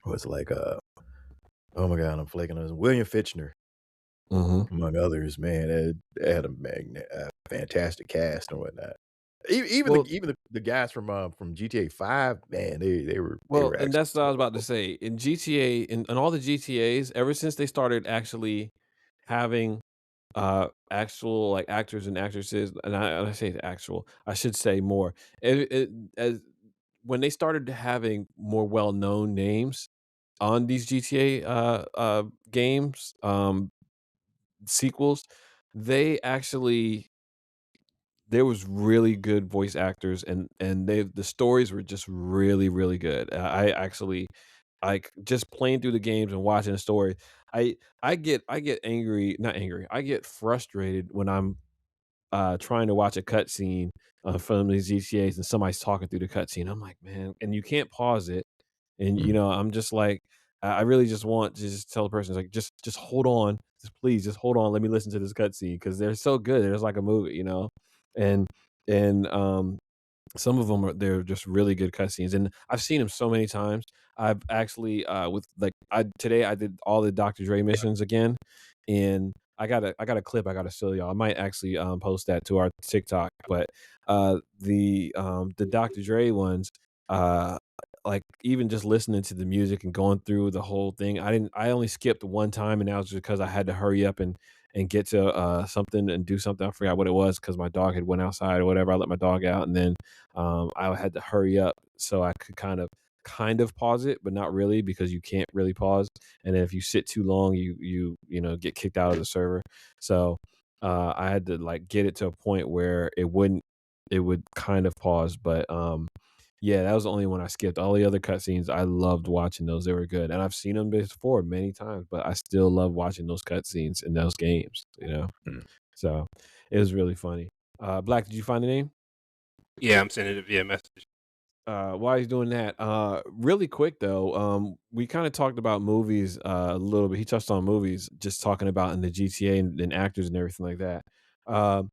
what's it like oh my god, I'm flaking on this. William Fitchner, mhm. among others. Man, they had a fantastic cast and whatnot. Even Well, the guys from GTA 5, man, they well, were and that's excellent. what I was about to say. In GTA, in all the GTAs, ever since they started actually having actual like actors and actresses, and I say actual, I should say more. As when they started having more well-known names on these GTA games, sequels, they actually there was really good voice actors, and the stories were just really, really good. I actually like, just playing through the games and watching the story, I get angry, not angry, I get frustrated when I'm trying to watch a cutscene from these GTAs and somebody's talking through the cutscene. I'm like, man, and you can't pause it. And Mm. I'm just like, I really just want to just tell the person, like, just hold on, just please, just hold on. Let me listen to this cutscene because they're so good. It's like a movie. And and some of them they're just really good cutscenes, and I've seen them so many times. I've actually, with like I today I did all the Dr. Dre missions again, and I got a clip I gotta show y'all. I might actually post that to our TikTok, but the Dr. Dre ones, uh, like even just listening to the music and going through the whole thing, I only skipped one time, and that was just because I had to hurry up and get to something and do something. I forgot what it was because my dog had went outside or whatever. I let my dog out, and then I had to hurry up so I could kind of pause it, but not really because you can't really pause. And then if you sit too long, you get kicked out of the server. So I had to like get it to a point where it would kind of pause. But yeah, that was the only one I skipped. All the other cutscenes, I loved watching those. They were good, and I've seen them before many times, but I still love watching those cutscenes in those games. Mm. So it was really funny. Black, did you find the name? Yeah, I'm sending it via message. While he's doing that, really quick though, we kind of talked about movies a little bit. He touched on movies, just talking about in the GTA and actors and everything like that. Um,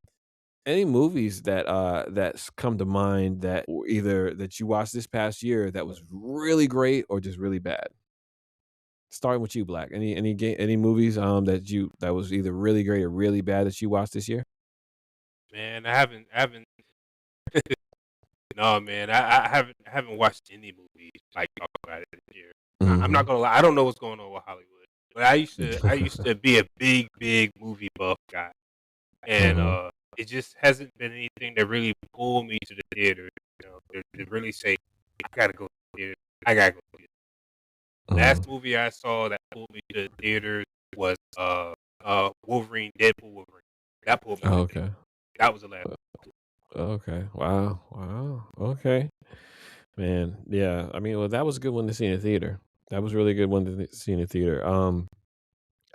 any movies that's come to mind that were either that you watched this past year that was really great or just really bad? Starting with you, Black. Any movies that was either really great or really bad that you watched this year? Man, I haven't. No, man, I haven't watched any movies like talk about it this year. I'm not Hmm. gonna lie, I don't know what's going on with Hollywood, but I used to be a big movie buff guy, and Hmm. it just hasn't been anything that really pulled me to the theater. To really say I gotta go to the theater. I gotta go. To the theater. Hmm. Last movie I saw that pulled me to the theaters was Wolverine, Deadpool Wolverine. That pulled me to Oh, the theater. okay. That was the last. Okay. Wow. Wow. Okay. Man, yeah. I mean, well, that was a good one to see in the theater. That was a really good one to see in the theater.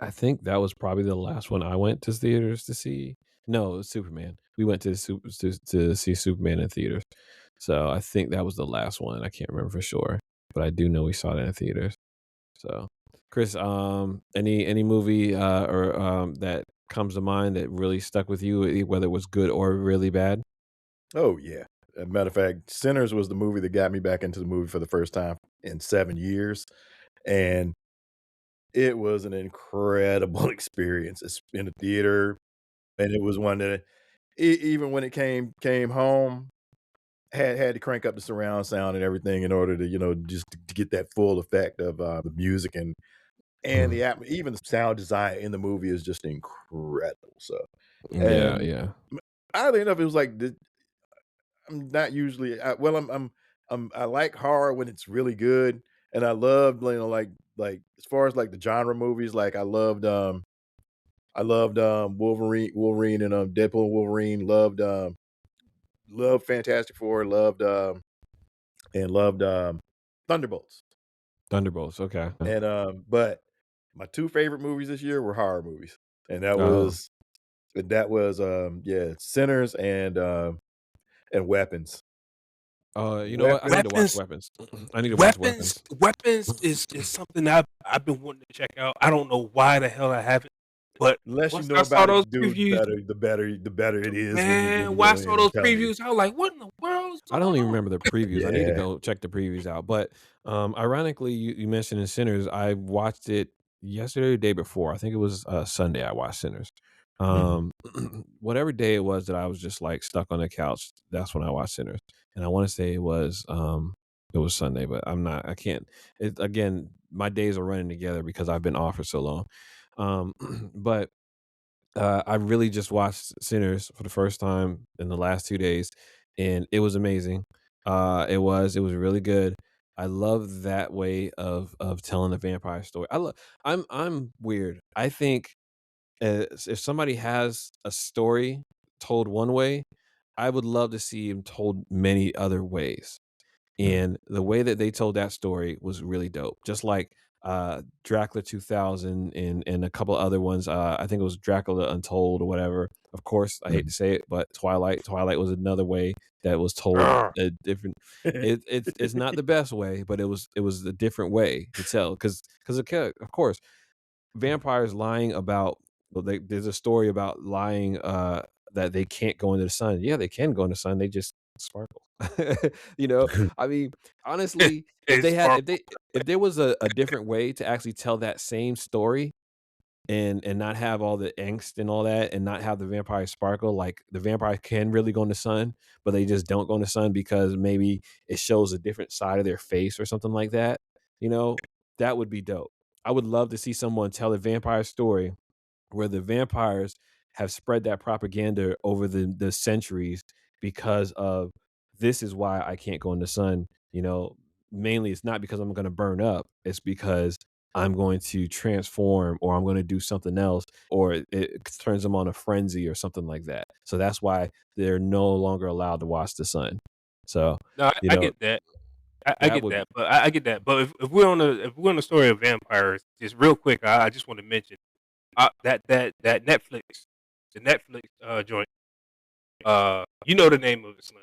I think that was probably the last one I went to theaters to see. No, it was Superman. We went to see Superman in theaters. So I think that was the last one. I can't remember for sure, but I do know we saw it in theaters. So, Chris, any movie or that comes to mind that really stuck with you, whether it was good or really bad? Oh yeah. As a matter of fact, Sinners was the movie that got me back into the movie for the first time in 7 years, and it was an incredible experience. It's in the theater, and it was one that even when it came home, had to crank up the surround sound and everything in order to, just to get that full effect of, the music and Mhm. the even the sound design in the movie is just incredible, so Yeah, and yeah. oddly enough, it was like I'm not usually well, I like horror when it's really good, and I love, like, as far as, like, the genre movies, like, I loved Wolverine and, Deadpool and Wolverine, loved Fantastic Four, loved Thunderbolts. Thunderbolts. Okay. But my 2 favorite movies this year were horror movies, and Oh. yeah, Sinners and Weapons. You know what? I need to watch Weapons Weapons. I need to watch Weapons Weapons. Weapons is something I've been wanting to check out. I don't know why the hell I haven't, but The less you once know I saw about those it, dude, previews, the better it is when man, you when I go saw in, I'm those telling you. previews, I was like, "What in the world is I don't going even on?" remember the previews. I need to Yeah. go check the previews out. But ironically, you mentioned in Sinners. I watched it yesterday or the day before. I think it was Sunday. I watched Sinners. Mhm. Um, whatever day it was that I was just like stuck on the couch. That's when I watched Sinners, and I want to say it was Sunday, but I'm not. I can't. Again, my days are running together because I've been off for so long. Um, but I really just watched Sinners for the first time in the last 2 days, and it was amazing. It was really good. I love that way of telling a vampire story. I'm weird. I think if somebody has a story told one way, I would love to see him told many other ways. And the way that they told that story was really dope. Just like Dracula 2000 and a couple other ones. I think it was Dracula Untold or whatever. Of course, I hate to say it, but Twilight was another way that was told Grr. a different. It's not the best way, but it was a different way to tell because of course vampires lying about there's a story about lying that they can't go into the sun. Yeah, they can go in the sun, they just sparkle. you know, I mean, honestly, if It's they had far. if there was a different way to actually tell that same story and not have all the angst and all that and not have the vampire sparkle, like the vampire can really go in the sun, but they just don't go in the sun because maybe it shows a different side of their face or something like that, you know, that would be dope. I would love to see someone tell a vampire story where the vampires have spread that propaganda over the centuries because of this is why I can't go in the sun. You know, mainly it's not because I'm going to burn up. It's because I'm going to transform or I'm going to do something else or it turns them on a frenzy or something like that. So that's why they're no longer allowed to watch the sun. So, No, you I know, get that. I that get would that, but I get that. But if we're on the story of vampires, just real quick, I just want to mention that Netflix, the Netflix joint. You know the name of it, Slim.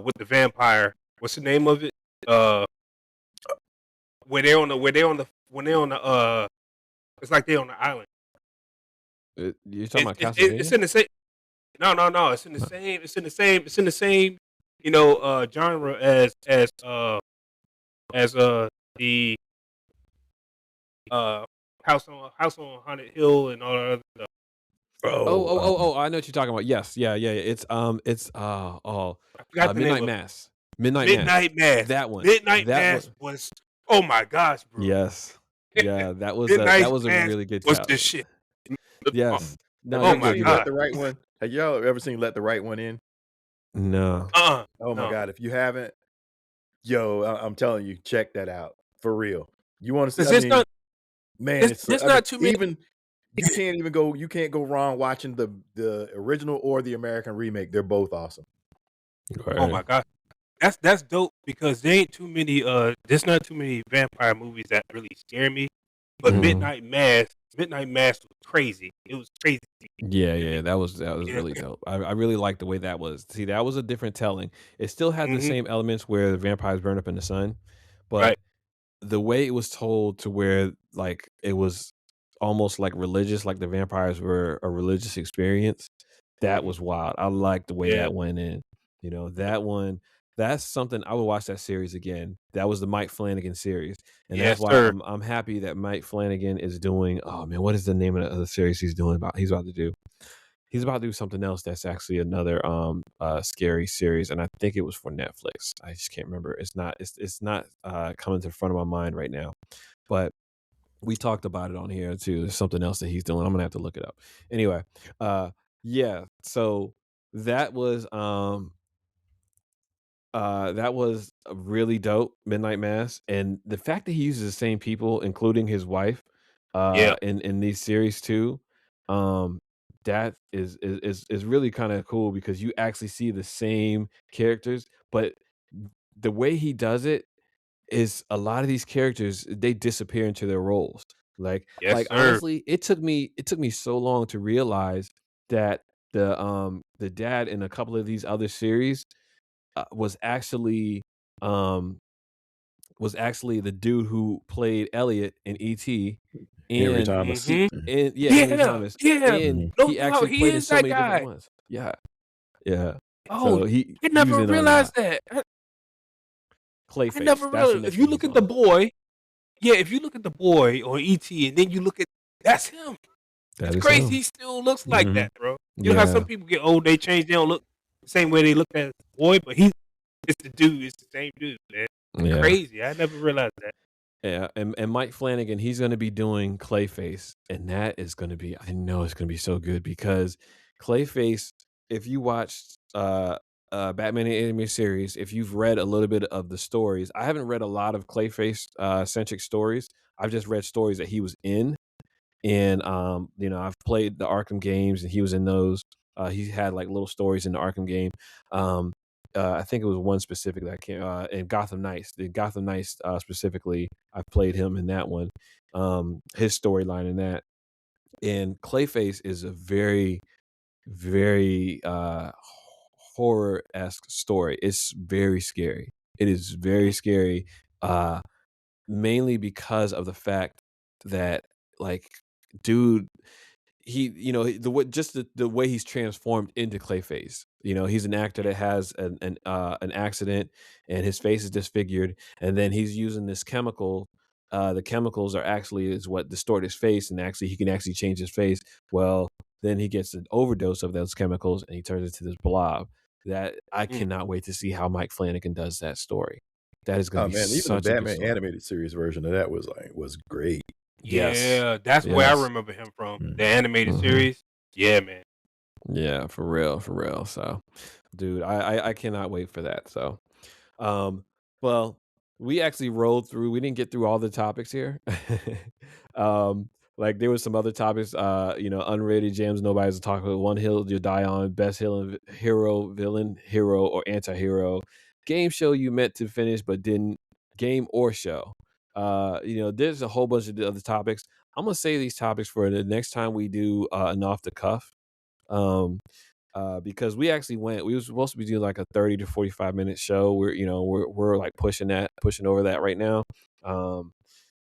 With the vampire. What's the name of it? Uh, when they're on the it's like they're on the island. you're talking about It's Castlevania? in the same. No. It's in the Uh, same. It's in the same. Genre as the uh House on Haunted Hill and all that other stuff. Oh, I know what you're talking about. Yes, yeah. I forgot the name Midnight of it. Mass. Midnight Mass. Midnight Mass. That one. Midnight That Mass one. was, oh my gosh, bro. Yes. Yeah, that Midnight was a Mass really good was tell. the shit. Yes. No, have you Oh you're ever my good. seen You're Let good. god. the Right One? Have y'all ever seen Let the Right One In? No. Oh my No. God! If you haven't, yo, I'm telling you, check that out for real. You want to see? Because I mean, man, it's. there's I mean, not too many. even you can't go wrong watching the original or the American remake. They're both awesome. Oh Right. my god. That's dope because there ain't too many there's not too many vampire movies that really scare me. But Mhm. Midnight Mass was crazy. It was crazy. Yeah, that was Yeah. really dope. I really liked the way that was. See, that was a different telling. It still had the Hmm. same elements where the vampires burn up in the sun, but Right. the way it was told to where like it was almost like religious, like the vampires were a religious experience, that Hmm. was wild. I liked the way Yeah. that went in. You know, that one, that's something I would watch that series again. That was the Mike Flanagan series. And that's Yes, why sir. I'm happy that Mike Flanagan is doing, oh man, what is the name of the other series he's about to do? He's about to do something else that's actually another scary series, and I think it was for Netflix. I just can't remember. It's not coming to the front of my mind right now. But we talked about it on here too. There's something else that he's doing. I'm gonna have to look it up. Anyway, yeah. So that was that was a really dope Midnight Mass, and the fact that he uses the same people, including his wife, Yeah. in these series too, um, that is really kind of cool because you actually see the same characters, but the way he does it is a lot of these characters they disappear into their roles. Yes, sir. Honestly, it took me so long to realize that the dad in a couple of these other series was actually um the dude who played Elliot in E.T. Henry and Thomas. Hmm. Henry Yeah. Thomas, Yeah. and Mhm. No he doubt actually he played in is so that many different guy. ones. Yeah, yeah. Oh, So I he was never in a lot. realized that. I Clayface, never that's the realized. If next you one he's look at the on. boy, yeah, if you look at the boy or ET, and then you look at that's him. That It's is crazy. him. He still looks like Mhm. that, bro. You know how some Yeah, people get old, they change, they don't look the same way they looked at the boy, but it's the dude, it's the same dude, man. yeah. Crazy. I never realized that. Yeah, and Mike Flanagan, he's gonna be doing Clayface, and that is gonna be I know it's gonna be so good because Clayface, if you watched Batman the Animated Series, if you've read a little bit of the stories, I haven't read a lot of Clayface centric stories. I've just read stories that he was in, And I've played the Arkham games, and he was in those. He had like little stories in the Arkham game. Um, I think it was one specific that came in Gotham Knights. The Gotham Knights specifically, I played him in that one. His storyline in that, and Clayface is a very, very horror esque story. It's very scary. It is very Mm, scary. Uh, Mainly because of the fact that, like, dude, the way, just the way he's transformed into Clayface. He's an actor mm, that has an accident, and his face is disfigured, and then he's using this chemical. The chemicals are actually is what distort his face, and actually he can actually change his face. Well, then he gets an overdose of those chemicals, and he turns into this blob. That I mm. cannot wait to see how Mike Flanagan does that story. That is going to Oh be man, even the such a good Batman story. animated series version of that was great. Yes, Yeah, that's where I yes. remember him from. Mm. The animated Mhm. series. Yeah, man. Yeah, for real, for real. So, dude, I cannot wait for that. So, um, well, we actually rolled through. We didn't get through all the topics here. Like there was some other topics. Unrated gems nobody's talking about. One hill you die on. Best hero, villain, hero, or anti-hero. Game show you meant to finish but didn't. Game or show. There's a whole bunch of the other topics. I'm gonna save these topics for the next time we do an off the cuff. Um, because we were supposed to be doing like a 30 to 45-minute show. We're like pushing over that right now. Um,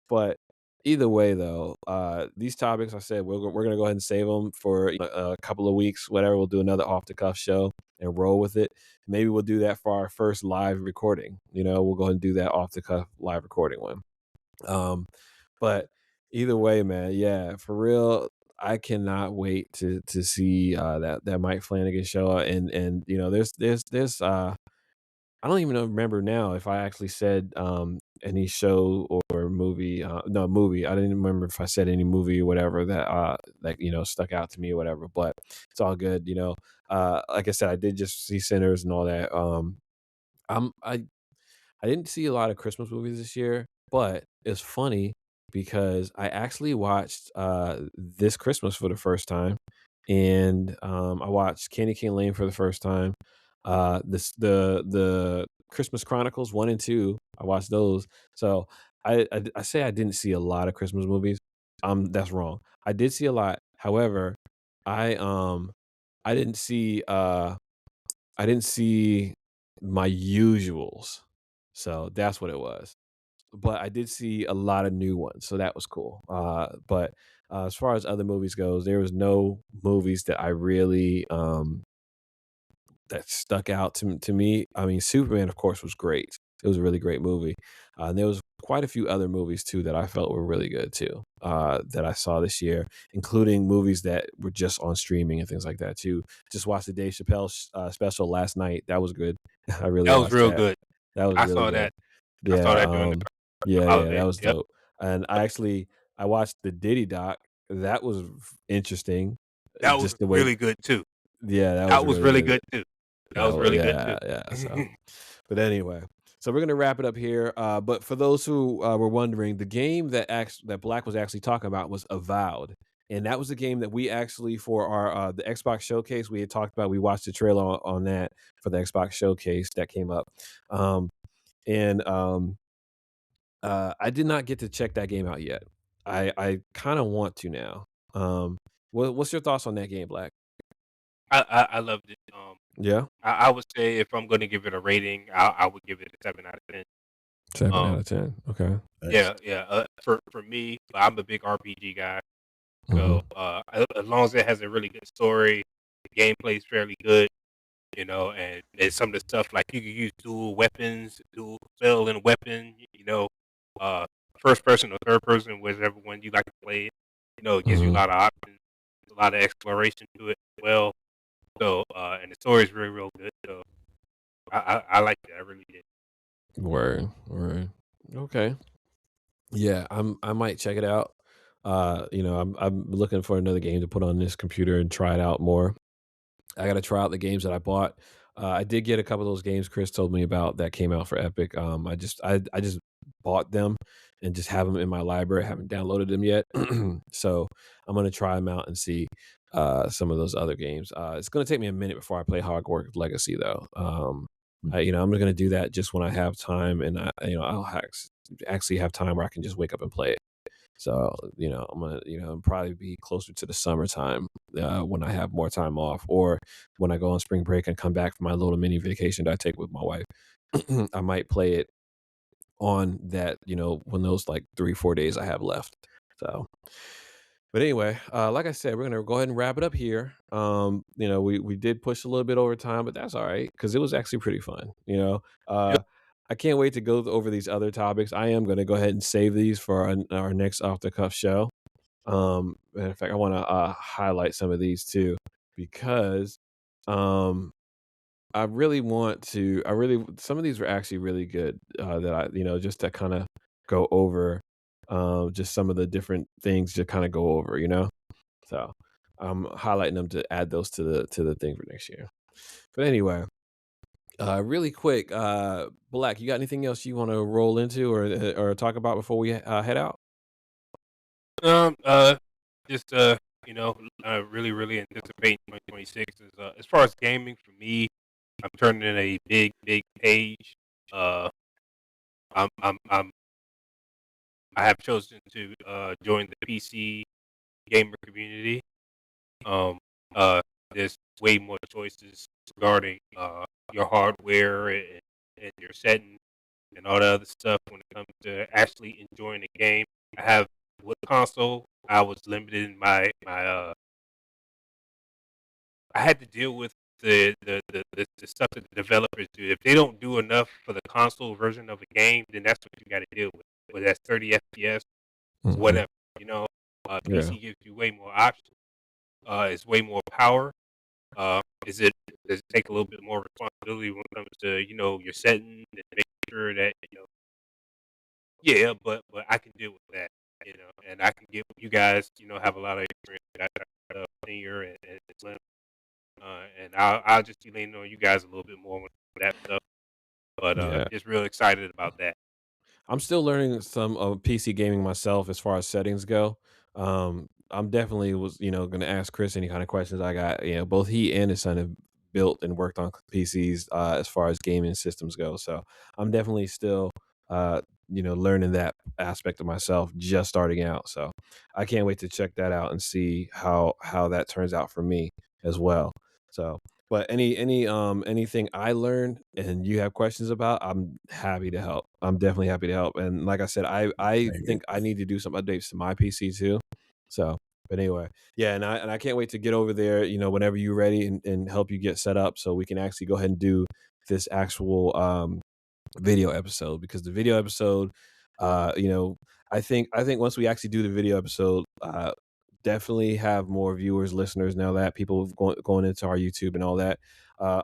but either way though, these topics I said we're gonna go ahead and save them for a couple of weeks, whatever. We'll do another off the cuff show and roll with it. Maybe we'll do that for our first live recording. We'll go ahead and do that off the cuff live recording one. Um, but either way, man, yeah, for real, I cannot wait to see that Mike Flanagan show. And there's I don't even remember now if I actually said any show or movie. No, movie. I didn't remember if I said any movie or whatever that stuck out to me or whatever. But it's all good. Like I said, I did just see Sinners and all that. I'm I didn't see a lot of Christmas movies this year, but it's funny because I actually watched this Christmas for the first time, and I watched Candy Cane Lane for the first time. The Christmas Chronicles 1 and 2. I watched those. So I say I didn't see a lot of Christmas movies. That's wrong. I did see a lot. However, I um I didn't see I didn't see my usuals. So that's what it was. But I did see a lot of new ones, so that was cool. But as far as other movies goes, there was no movies that I really that stuck out to me. I mean, Superman, of course, was great. It was a really great movie. And there was quite a few other movies too that I felt were really good too. That I saw this year, including movies that were just on streaming and things like that too. Just watched the Dave Chappelle special last night. That was good. I really That was watched real that. good. That was I really saw good. that. I saw Yeah. that during the Yeah. That holiday. was Yep. dope. And I watched the Diddy doc. That was interesting. That was Just the way. really good too. Yeah, that was That was really really good. good too. That was really good too. Yeah, yeah. So, but anyway, so we're gonna wrap it up here. But for those who were wondering, the game that Black was actually talking about was Avowed, and that was the game that we actually for our the Xbox showcase we had talked about. We watched the trailer on that for the Xbox showcase that came up, um, and I did not get to check that game out yet. I kind of want to now. What's your thoughts on that game, Black? I loved it. Yeah, I would say if I'm gonna give it a rating, I would give it a 7 out of 10. 7 out Um, of 10. Okay. Nice. yeah. For me, I'm a big RPG guy. Hmm. So as long as it has a really good story, the gameplay is fairly good, and some of the stuff like you can use dual weapons, dual spell and weapon, uh, first person or third person, whichever one you like to play. It gives you a Hmm. lot of options, a lot of exploration to it as well. So and the story is really real good. So I liked it. I really did. Word, word. Okay. Yeah, I might check it out. I'm looking for another game to put on this computer and try it out more. I got to try out the games that I bought. I did get a couple of those games Chris told me about that came out for Epic. I just bought them and just have them in my library. I haven't downloaded them yet. So I'm gonna try them out and see some of those other games. It's gonna take me a minute before I play Hogwarts Legacy though. I'm gonna do that just when I have time, and actually have time where I can just wake up and play it. So, I'm gonna, probably be closer to the summertime when I have more time off, or when I go on spring break and come back from my little mini vacation that I take with my wife. I might play it on that, when those like 3, 4 days I have left. So, but anyway, like I said, we're gonna go ahead and wrap it up here. We did push a little bit over time, but that's all right because it was actually pretty fun. Yep. I can't wait to go over these other topics. I am gonna go ahead and save these for our next off the cuff show. And in fact, I want to highlight some of these too because um, I really want to. Some of these were actually really good. That just to kind of go over, just some of the different things to kind of go over. So I'm highlighting them to add those to the thing for next year. But anyway, really quick, Black, you got anything else you want to roll into or talk about before we head out? Um, uh, just really, really anticipating 2026. As far as gaming for me, I'm turning in a big, big page. Uh, I'm I have chosen to join the PC gamer community. Um, there's way more choices regarding your hardware and your setting and all the other stuff when it comes to actually enjoying the game. I have with console, I was limited in my. I had to deal with the stuff that the developers do. If they don't do enough for the console version of a game, then that's what you got to deal with. Whether that's 30 FPS, Hmm. whatever. You know, Yeah, PC gives you way more options. It's way more power. Does it take a little bit more responsibility when it comes to your settings and making sure that yeah, but I can deal with that, and I can give you guys have a lot of experience. I got senior and slim, and I'll just be leaning on you guys a little bit more with that stuff. But yeah. just real excited about that. I'm still learning some of PC gaming myself as far as settings go. I'm definitely was, going to ask Chris any kind of questions I got. Both he and his son have built and worked on PCs as far as gaming systems go. So I'm definitely still, learning that aspect of myself, just starting out. So I can't wait to check that out and see how that turns out for me as well. So but anything I learned and you have questions about, I'm happy to help. I'm definitely happy to help. And like I said, I Same here. think I need to do some updates to my PC too. So, but anyway, yeah, and I can't wait to get over there, whenever you're ready and help you get set up so we can actually go ahead and do this actual video episode because the video episode, uh, you know, I think once we actually do the video episode, definitely have more viewers, listeners now that people going into our YouTube and all that.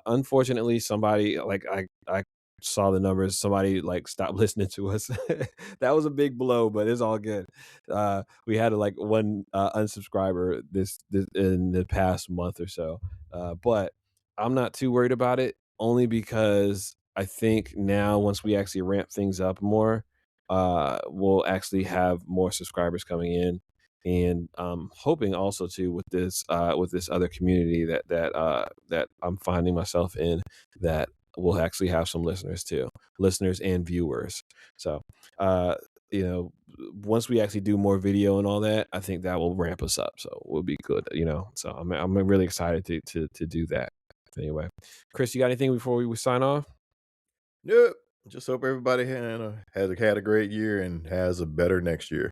Unfortunately, somebody like I saw the numbers. Somebody like stopped listening to us. That was a big blow, but it's all good. We had like one unsubscriber this in the past month or so, but I'm not too worried about it only because I think now once we actually ramp things up more, we'll actually have more subscribers coming in, and hoping also too with this other community that I'm finding myself in, that we'll actually have some listeners too, listeners and viewers. So, uh, you know, once we actually do more video and all that, I think that will ramp us up. So we'll be good. So I'm really excited to do that. Anyway, Chris, you got anything before we sign off? Nope. Just hope everybody had a great year and has a better next year.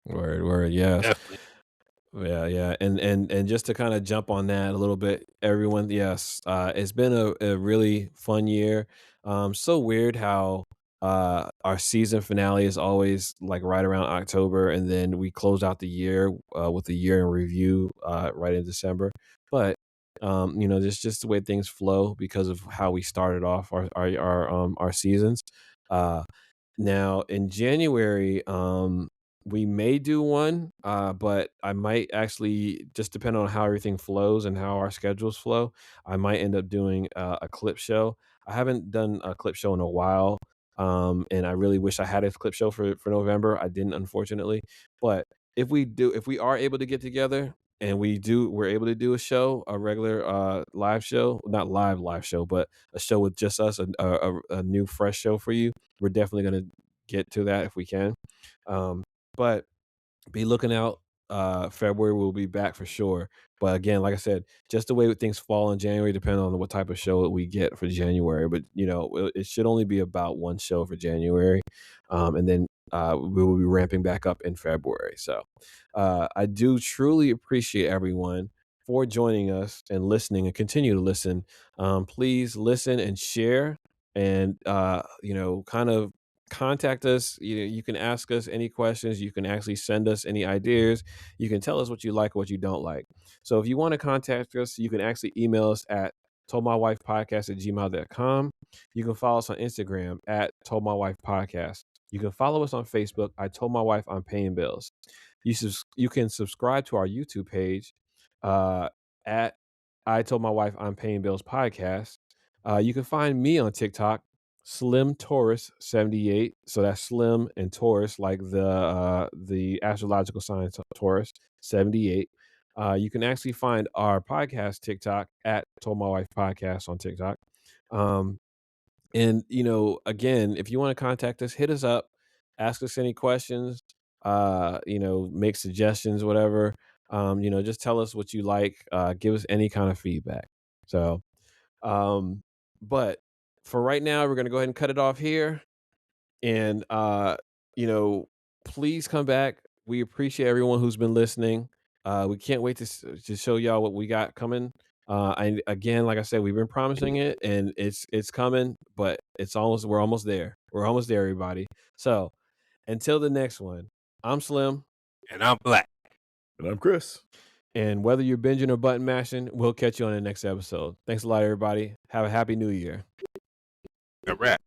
Word, yes. Definitely. Yeah, yeah. And just to kind of jump on that a little bit, everyone, yes, it's been a really fun year. So weird how our season finale is always like right around October, and then we close out the year with the year in review right in December. But just the way things flow because of how we started off our seasons. Uh Now in January, we may do one, but I might actually just depend on how everything flows and how our schedules flow. I might end up doing a clip show. I haven't done a clip show in a while, And I really wish I had a clip show for November. I didn't, unfortunately. But if we are able to get together and we're able to do a regular live show, not live show, but a show with just us, a new fresh show for you. We're definitely gonna get to that if we can. But be looking out. February we'll be back for sure. But again, like I said, just the way things fall in January depends on what type of show we get for January. But it should only be about one show for January, and then we will be ramping back up in February. So I do truly appreciate everyone for joining us and listening and continue to listen. Please listen and share, and kind of contact us. You can ask us any questions. You can actually send us any ideas. You can tell us what you like, what you don't like. So if you want to contact us, you can actually email us at toldmywifepodcast@gmail.com. You can follow us on Instagram at toldmywifepodcast. You can follow us on Facebook. I told my wife I'm paying bills. You can subscribe to our YouTube page at I told my wife I'm paying bills podcast. You can find me on TikTok, Slim Taurus 78. So that's Slim and Taurus, like the astrological sign Taurus 78. You can actually find our podcast TikTok at Told My Wife Podcast on TikTok. And again, if you want to contact us, hit us up, ask us any questions, make suggestions, whatever. Just tell us what you like, give us any kind of feedback. So, but for right now, we're gonna go ahead and cut it off here. And you know, please come back. We appreciate everyone who's been listening. We can't wait to show y'all what we got coming. And again, like I said, we've been promising it, and it's coming, but we're almost there. We're almost there, everybody. So until the next one, I'm Slim, And I'm Black. And I'm Chris. and whether you're binging or button mashing, we'll catch you on the next episode. Thanks a lot, everybody. Have a happy new year. A wrap.